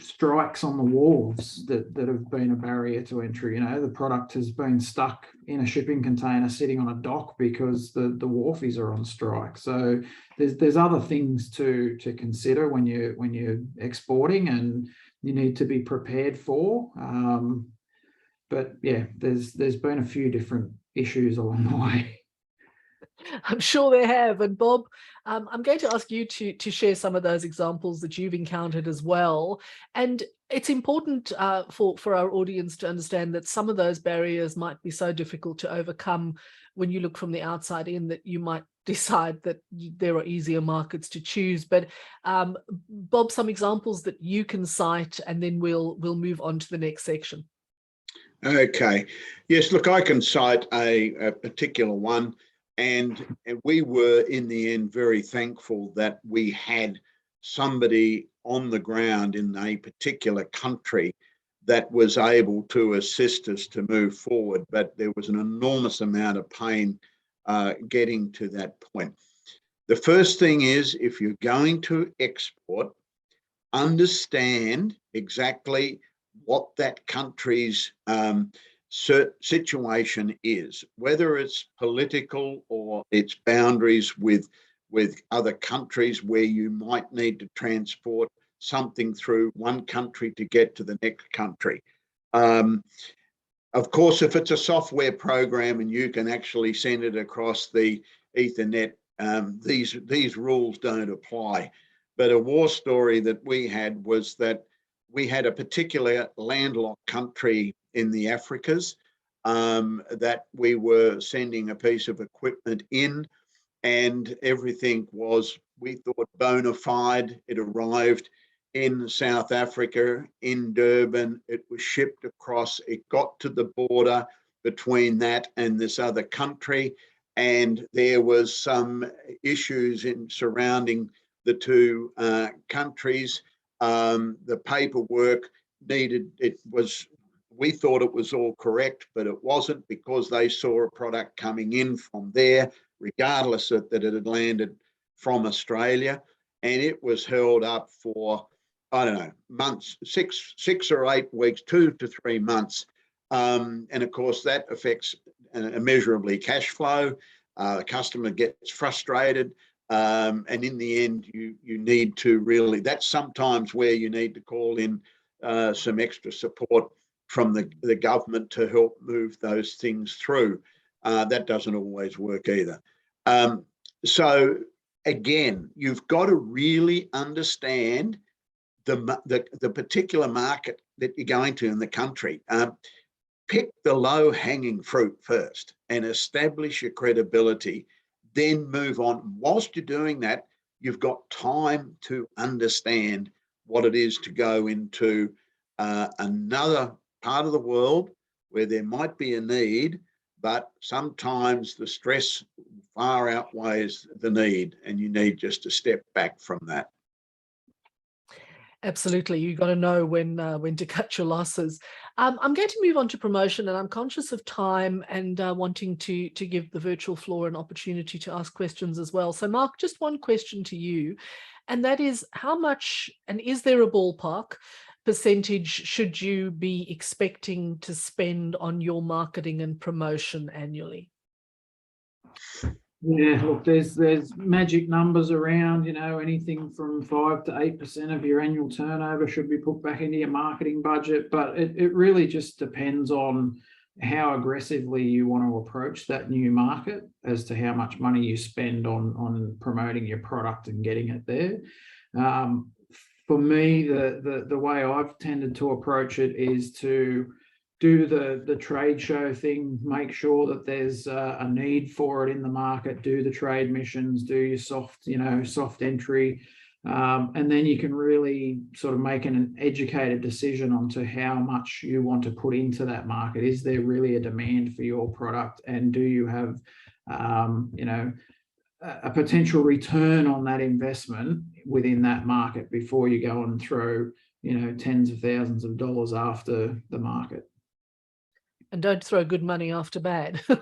strikes on the wharves that have been a barrier to entry. You know, the product has been stuck in a shipping container sitting on a dock because the wharfies are on strike. So there's other things to consider when you're exporting, and you need to be prepared for. But yeah, there's been a few different issues along the way. I'm sure they have. And Bob, I'm going to ask you to share some of those examples that you've encountered as well. And it's important for our audience to understand that some of those barriers might be so difficult to overcome when you look from the outside in, that you might decide that there are easier markets to choose. But Bob, some examples that you can cite, and then we'll move on to the next section. Okay. Yes, look, I can cite a particular one. And we were, in the end, very thankful that we had somebody on the ground in a particular country that was able to assist us to move forward. But there was an enormous amount of pain getting to that point. The first thing is, if you're going to export, understand exactly what that country's situation is, whether it's political or its boundaries with other countries where you might need to transport something through one country to get to the next country. Of course, if it's a software program and you can actually send it across the Ethernet, these rules don't apply. But a war story that we had was that we had a particular landlocked country in the Africas that we were sending a piece of equipment in, and everything was, we thought, bona fide. It arrived in South Africa, in Durban. It was shipped across. It got to the border between that and this other country, and there was some issues in surrounding the two countries. The paperwork needed, we thought it was all correct, but it wasn't, because they saw a product coming in from there, regardless of that it had landed from Australia, and it was held up for, I don't know, months, six or 8 weeks, 2 to 3 months. And of course, that affects immeasurably cash flow. The customer gets frustrated. And in the end, you need to really, that's sometimes where you need to call in some extra support from the government to help move those things through. That doesn't always work either. So again, you've got to really understand the particular market that you're going to in the country. Pick the low-hanging fruit first and establish your credibility, then move on. Whilst you're doing that, you've got time to understand what it is to go into another part of the world where there might be a need, but sometimes the stress far outweighs the need, and you need just to step back from that. Absolutely. You've got to know when to cut your losses. I'm going to move on to promotion, and I'm conscious of time and wanting to give the virtual floor an opportunity to ask questions as well. So Mark, just one question to you, and that is, how much, and is there a ballpark percentage should you be expecting to spend on your marketing and promotion annually? Yeah, look, there's magic numbers around, you know, anything from 5 to 8% of your annual turnover should be put back into your marketing budget. But it really just depends on how aggressively you want to approach that new market as to how much money you spend on promoting your product and getting it there. For me, the way I've tended to approach it is to do the trade show thing, make sure that there's a need for it in the market, do the trade missions, do your soft entry, and then you can really sort of make an educated decision onto how much you want to put into that market. Is there really a demand for your product, and do you have a potential return on that investment within that market before you go and throw, tens of thousands of dollars after the market. And don't throw good money after bad. No.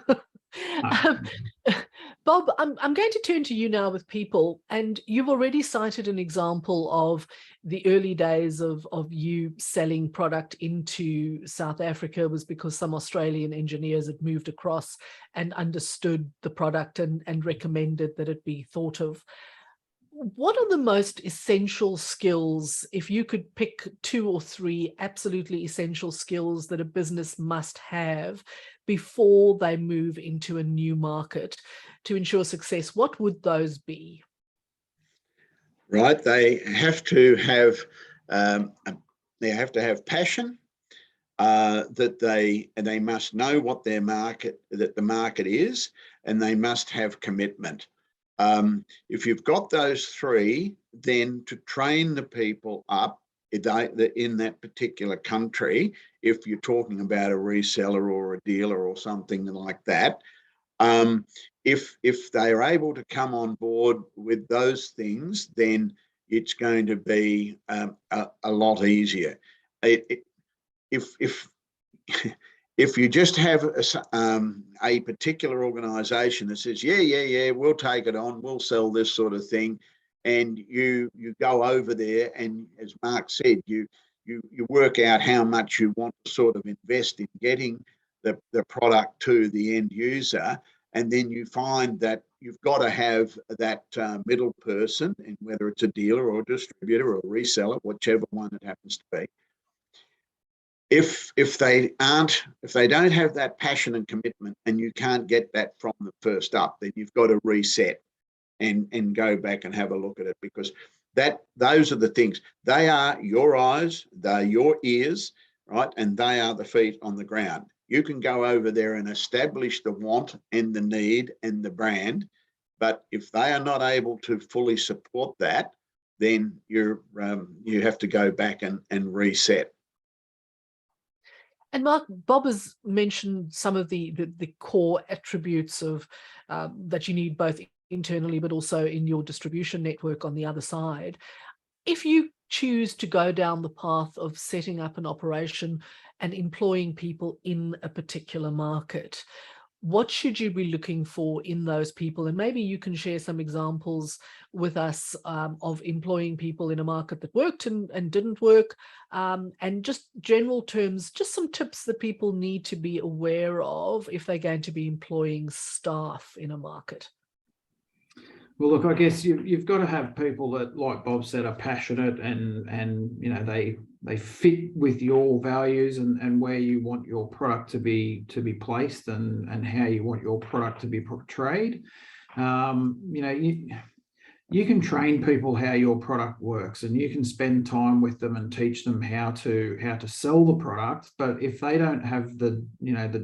Bob, I'm going to turn to you now with people, and you've already cited an example of the early days of you selling product into South Africa was because some Australian engineers had moved across and understood the product and recommended that it be thought of. What are the most essential skills, if you could pick 2 or 3 absolutely essential skills that a business must have before they move into a new market to ensure success? What would those be? Right, they have to have passion. That they must know what the market is, and they must have commitment. If you've got those 3, then to train the people up in that particular country, if you're talking about a reseller or a dealer or something like that, if they are able to come on board with those things, then it's going to be a lot easier. If you just have a particular organisation that says, yeah, we'll take it on, we'll sell this sort of thing, and you go over there, and as Mark said, you work out how much you want to sort of invest in getting the product to the end user, and then you find that you've got to have that middle person, and whether it's a dealer or a distributor or a reseller, whichever one it happens to be. If they don't have that passion and commitment, and you can't get that from the first up, then you've got to reset and go back and have a look at it, because those are the things. They are your eyes, they're your ears, right? And they are the feet on the ground. You can go over there and establish the want and the need and the brand, but if they are not able to fully support that, then you have to go back and reset. And Mark, Bob has mentioned some of the core attributes of that you need both internally, but also in your distribution network on the other side. If you choose to go down the path of setting up an operation and employing people in a particular market, what should you be looking for in those people? And maybe you can share some examples with us of employing people in a market that worked and didn't work, and just general terms, just some tips that people need to be aware of if they're going to be employing staff in a market. Well, look, I guess you've got to have people that, like Bob said, are passionate and they fit with your values and where you want your product to be placed and how you want your product to be portrayed. You can train people how your product works, and you can spend time with them and teach them how to sell the product. But if they don't have the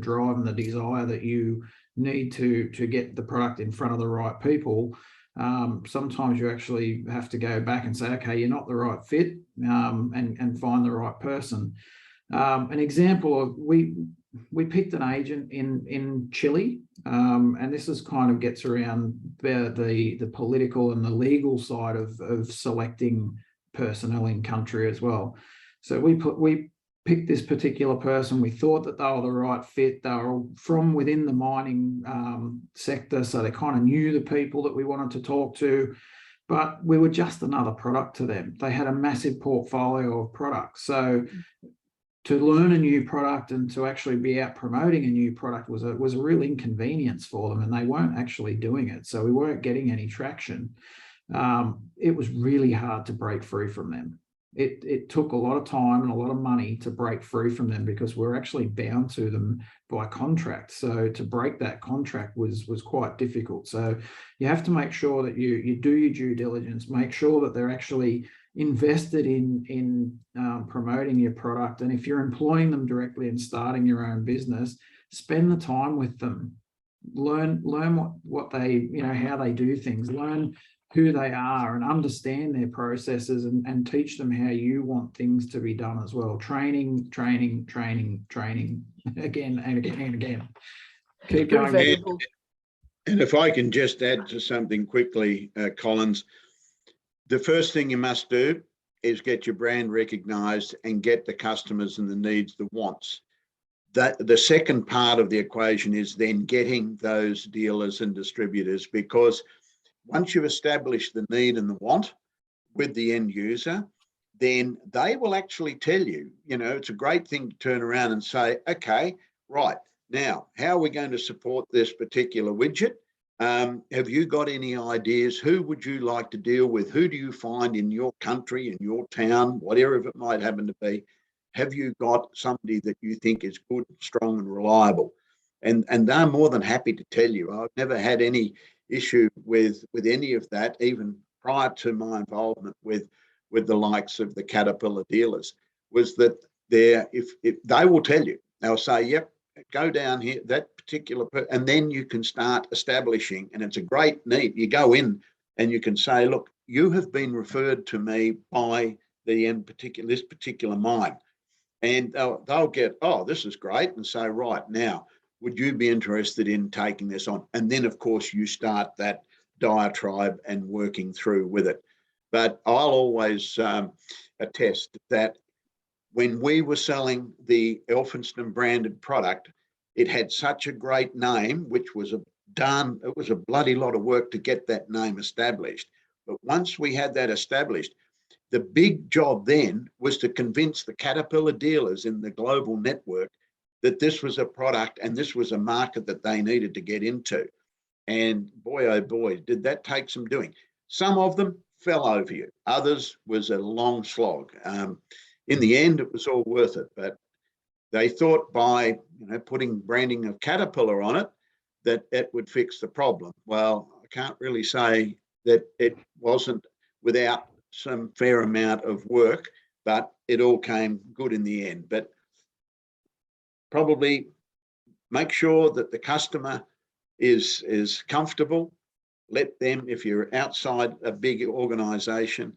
drive and the desire that you need to get the product in front of the right people, sometimes you actually have to go back and say, okay, you're not the right fit, and find the right person. An example of we picked an agent in Chile, and this is kind of gets around the political and the legal side of selecting personnel in country as well. So we picked this particular person. We thought that they were the right fit. They were from within the mining sector, so they kind of knew the people that we wanted to talk to, but we were just another product to them. They had a massive portfolio of products. So to learn a new product and to actually be out promoting a new product was a real inconvenience for them, and they weren't actually doing it. So we weren't getting any traction. It was really hard to break free from them. It took a lot of time and a lot of money to break free from them, because we're actually bound to them by contract. So to break that contract was quite difficult. So you have to make sure that you do your due diligence, make sure that they're actually invested in promoting your product. And if you're employing them directly and starting your own business, spend the time with them, learn what they, how they do things, learn who they are, and understand their processes, and teach them how you want things to be done as well. Training again and again and again. Keep going. And if I can just add to something quickly, Collins, the first thing you must do is get your brand recognised and get the customers and the needs, the wants. The second part of the equation is then getting those dealers and distributors, because once you've established the need and the want with the end user, then they will actually tell you, it's a great thing to turn around and say, okay, right, now, how are we going to support this particular widget? Have you got any ideas? Who would you like to deal with? Who do you find in your country, in your town, whatever it might happen to be? Have you got somebody that you think is good, strong, and reliable? And they're more than happy to tell you. I've never had any issue with any of that, even prior to my involvement with the likes of the Caterpillar dealers, was that if they will tell you, they'll say, yep, go down here, that particular, and then you can start establishing, and it's a great need. You go in and you can say, look, you have been referred to me by this particular mine. And they'll get, oh, this is great, and say, right, now, would you be interested in taking this on? And then, of course, you start that diatribe and working through with it. But I'll always attest that when we were selling the Elphinstone branded product, it had such a great name, which was it was a bloody lot of work to get that name established. But once we had that established, the big job then was to convince the Caterpillar dealers in the global network that this was a product and this was a market that they needed to get into. And boy, oh boy, did that take some doing. Some of them fell over you. Others was a long slog. In the end, it was all worth it. But they thought by putting branding of Caterpillar on it, that it would fix the problem. Well, I can't really say that it wasn't without some fair amount of work, but it all came good in the end. But probably make sure that the customer is comfortable. Let them, if you're outside a big organisation,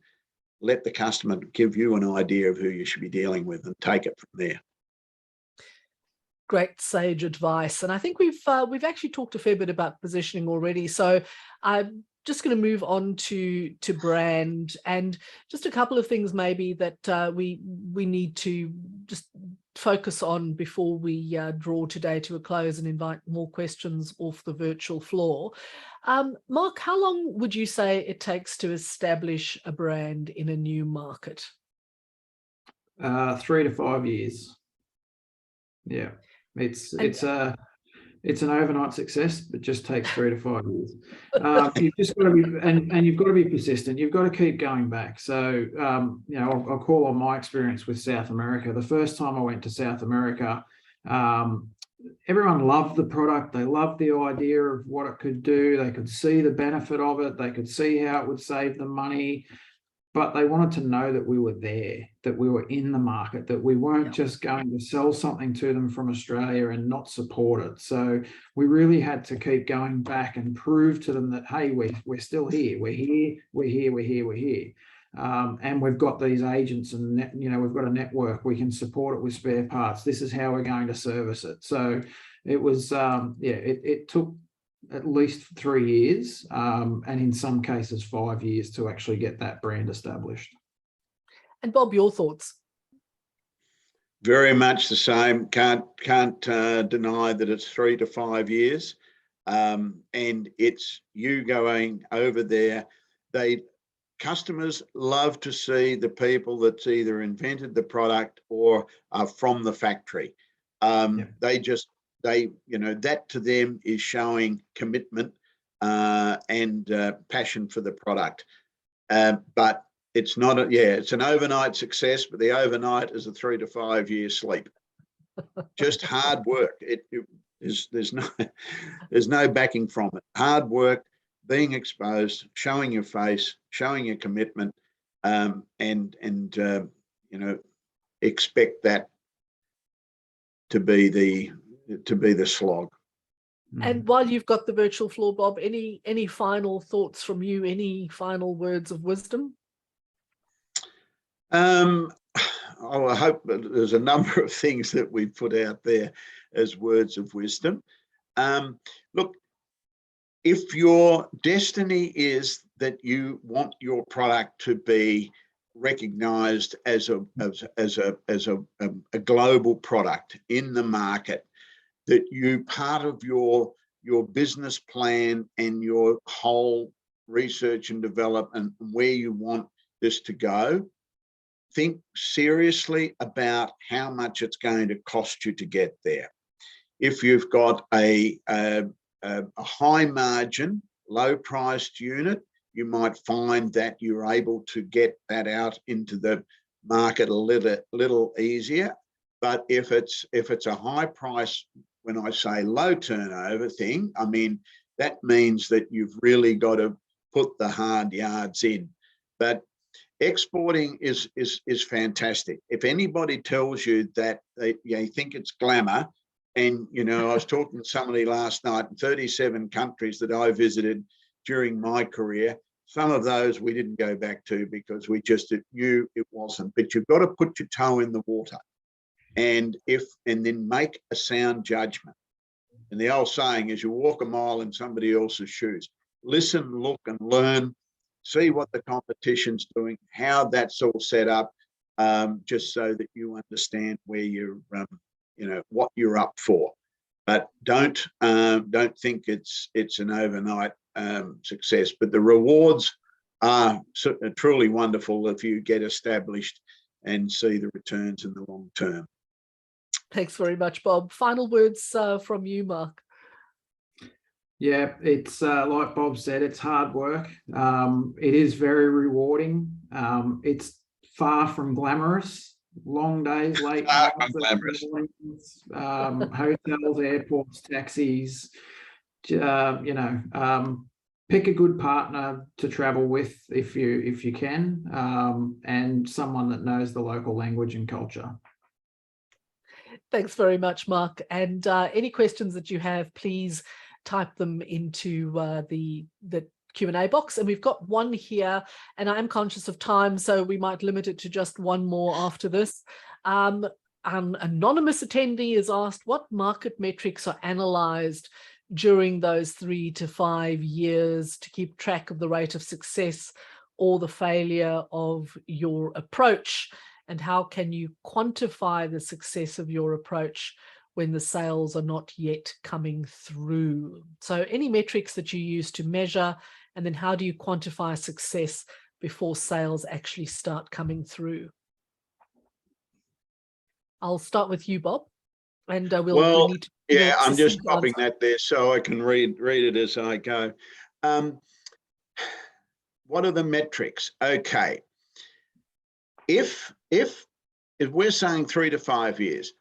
let the customer give you an idea of who you should be dealing with and take it from there. Great sage advice. And I think we've actually talked a fair bit about positioning already. So I'm just going to move on to brand, and just a couple of things maybe that we need to just focus on before we draw today to a close and invite more questions off the virtual floor. Mark, how long would you say it takes to establish a brand in a new market? 3 to 5 years. Yeah, it's an overnight success, but just takes 3 to 5 years. You've just got to be, and you've got to be persistent. You've got to keep going back. So, I'll call on my experience with South America. The first time I went to South America, everyone loved the product. They loved the idea of what it could do. They could see the benefit of it. They could see how it would save them money. But they wanted to know that we were there, that we were in the market, that we weren't just going to sell something to them from Australia and not support it. So we really had to keep going back and prove to them that, hey, we're still here. We're here. And we've got these agents, and we've got a network. We can support it with spare parts. This is how we're going to service it. So it was, it took at least 3 years, and in some cases 5 years to actually get that brand established. And Bob, your thoughts? Very much the same. Can't deny that it's 3 to 5 years, and it's you going over there. Customers love to see the people that's either invented the product or are from the factory. That to them is showing commitment and passion for the product. But it's not it's an overnight success, but the overnight is a 3 to 5 year sleep. Just hard work. There's no backing from it. Hard work, being exposed, showing your face, showing your commitment, and expect that to be the slog. And while you've got the virtual floor, Bob, any final thoughts from you? Any final words of wisdom? I hope there's a number of things that we put out there as words of wisdom. Look, if your destiny is that you want your product to be recognized as a global product in the market, that you part of your business plan and your whole research and development and where you want this to go, think seriously about how much it's going to cost you to get there. If you've got a high margin, low priced unit, you might find that you're able to get that out into the market a little easier. But if it's a high price, when I say low turnover thing, I mean, that means that you've really got to put the hard yards in. But exporting is fantastic. If anybody tells you that they think it's glamour, and I was talking to somebody last night in 37 countries that I visited during my career. Some of those we didn't go back to because we just knew it wasn't. But you've got to put your toe in the water, and then make a sound judgment. And the old saying is, you walk a mile in somebody else's shoes. Listen, look, and learn. See what the competition's doing, how that's all set up, just so that you understand where you're, what you're up for. But don't think it's an overnight success. But the rewards are truly wonderful if you get established and see the returns in the long term. Thanks very much, Bob. Final words from you, Mark. Yeah, it's like Bob said, it's hard work. It is very rewarding. It's far from glamorous. Long days, late nights, hotels, airports, taxis. Pick a good partner to travel with if you can, and someone that knows the local language and culture. Thanks very much, Mark. And any questions that you have, please type them into the Q&A box. And we've got one here, and I am conscious of time, so we might limit it to just one more after this. An anonymous attendee is asked, what market metrics are analysed during those 3 to 5 years to keep track of the rate of success or the failure of your approach? And how can you quantify the success of your approach when the sales are not yet coming through? So any metrics that you use to measure, and then how do you quantify success before sales actually start coming through? I'll start with you, Bob, and we'll need to. Yeah, I'm just stopping that there so I can read it as I go. What are the metrics? Okay, if we're saying 3 to 5 years,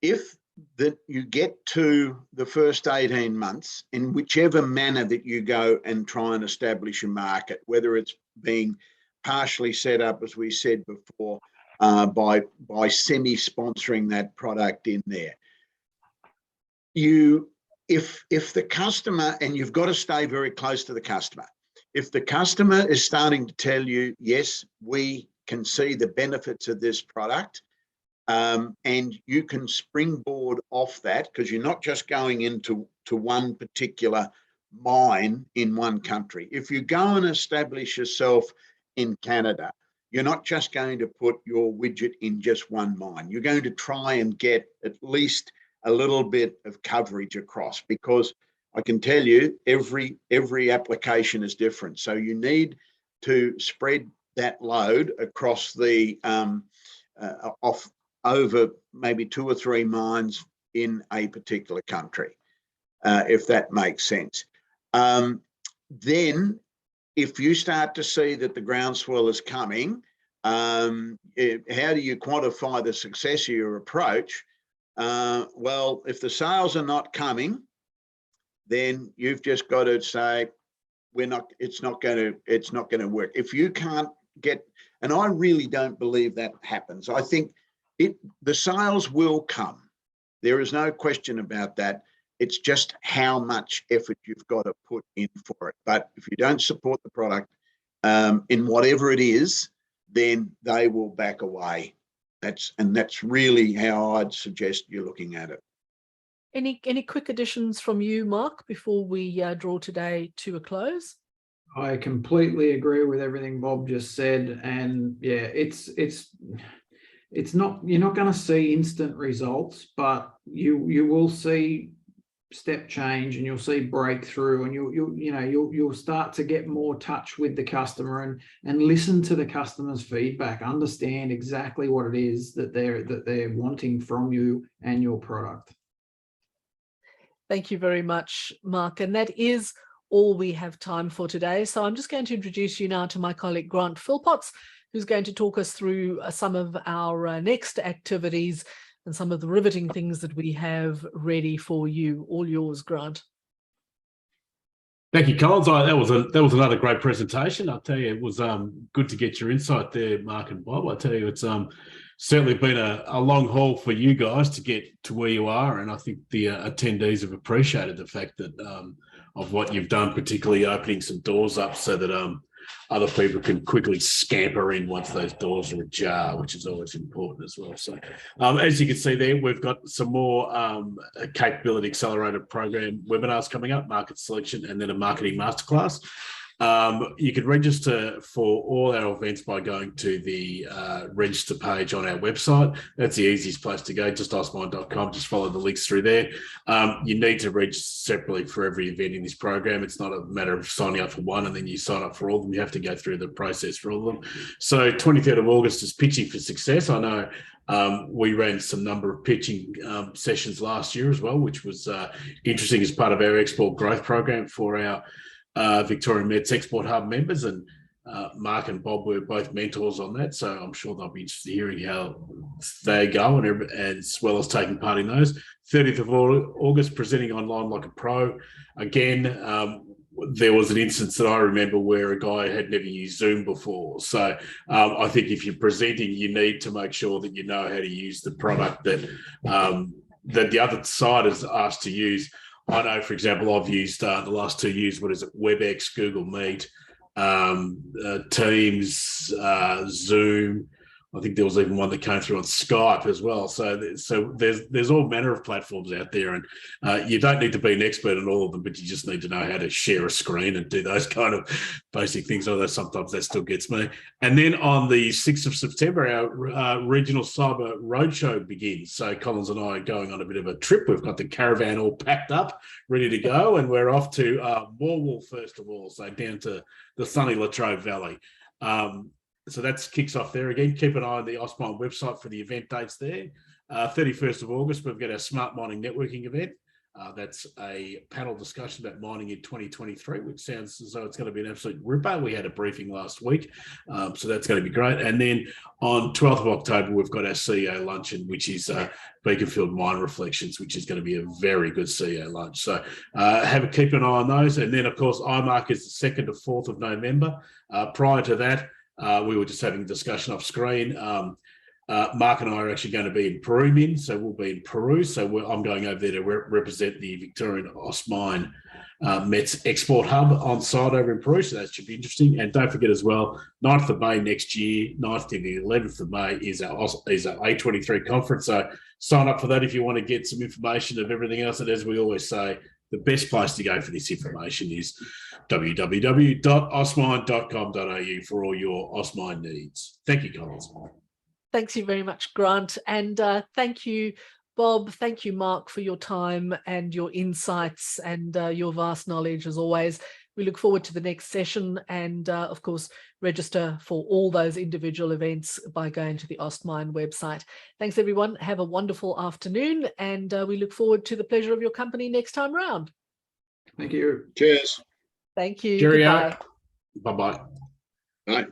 if that you get to the first 18 months in whichever manner that you go and try and establish a market, whether it's being partially set up, as we said before, by semi-sponsoring that product in there. If the customer, and you've got to stay very close to the customer, if the customer is starting to tell you, yes, we can see the benefits of this product, and you can springboard off that, because you're not just going into one particular mine in one country. If you go and establish yourself in Canada, you're not just going to put your widget in just one mine. You're going to try and get at least a little bit of coverage across, because I can tell you every application is different. So you need to spread that load across the over maybe 2 or 3 mines in a particular country, if that makes sense. Then if you start to see that the groundswell is coming, how do you quantify the success of your approach? Well, if the sales are not coming, then you've just got to say, it's not going to work. If you can't get, and I really don't believe that happens. I think the sales will come. There is no question about that. It's just how much effort you've got to put in for it. But if you don't support the product in whatever it is, then they will back away. That's really how I'd suggest you're looking at it. Any quick additions from you, Mark, before we draw today to a close? I completely agree with everything Bob just said, and yeah, it's not, you're not going to see instant results, but you will see step change, and you'll see breakthrough, and you'll start to get more touch with the customer and listen to the customer's feedback, understand exactly what it is that they're wanting from you and your product. Thank you very much, Mark. And that is all we have time for today. So I'm just going to introduce you now to my colleague, Grant Philpotts, who's going to talk us through some of our next activities and some of the riveting things that we have ready for you. All yours, Grant. Thank you, Collins. That was another great presentation. I'll tell you, it was good to get your insight there, Mark and Bob. I tell you, it's certainly been a long haul for you guys to get to where you are, and I think the attendees have appreciated the fact that of what you've done, particularly opening some doors up so that other people can quickly scamper in once those doors are ajar, which is always important as well. So as you can see there, we've got some more Capability Accelerator Program webinars coming up, market selection, and then a marketing masterclass. You can register for all our events by going to the register page on our website. That's the easiest place to go, just austmine.com. Just follow the links through there. You need to register separately for every event in this program. It's not a matter of signing up for one and then you sign up for all of them. You have to go through the process for all of them. So 23rd of August is Pitching for Success. I know we ran some number of pitching sessions last year as well, which was interesting as part of our export growth program for our Victorian Meds Export Hub members, and Mark and Bob were both mentors on that, so I'm sure they'll be interested in hearing how they go, and as well as taking part in those. 30th of August, presenting online like a pro. Again, there was an instance that I remember where a guy had never used Zoom before. So I think if you're presenting, you need to make sure that you know how to use the product that the other side is asked to use. I know, for example, I've used the last 2 years, WebEx, Google Meet, Teams, Zoom. I think there was even one that came through on Skype as well. So there's all manner of platforms out there, and you don't need to be an expert in all of them, but you just need to know how to share a screen and do those kind of basic things, although sometimes that still gets me. And then on the 6th of September, our regional cyber roadshow begins. So Collins and I are going on a bit of a trip. We've got the caravan all packed up, ready to go, and we're off to Morwell first of all, so down to the sunny Latrobe Valley. So that kicks off there again. Keep an eye on the Austmine website for the event dates there. 31st of August, we've got our Smart Mining Networking event. That's a panel discussion about mining in 2023, which sounds as though it's going to be an absolute ripper. We had a briefing last week, so that's going to be great. And then on 12th of October, we've got our CEO luncheon, which is Beaconfield Mine Reflections, which is going to be a very good CEO lunch. So keep an eye on those. And then, of course, IMARC is the 2nd to 4th of November. Prior to that, we were just having a discussion off screen. Mark and I are actually going to be in Peru, so we'll be in Peru. So I'm going over there to represent the Victorian Austmine Mets Export Hub on site over in Peru. So that should be interesting. And don't forget as well, 9th of May next year, 9th to the 11th of May is our A23 conference. So sign up for that if you want to get some information of everything else. And as we always say, the best place to go for this information is www.austmine.com.au for all your Austmine needs. Thank you, Collins. Thanks you very much, Grant. And thank you, Bob. Thank you, Mark, for your time and your insights and your vast knowledge as always. We look forward to the next session and, of course, register for all those individual events by going to the Austmine website. Thanks, everyone. Have a wonderful afternoon, and we look forward to the pleasure of your company next time round. Thank you. Cheers. Thank you. Cheerio. Goodbye. Bye-bye. Bye.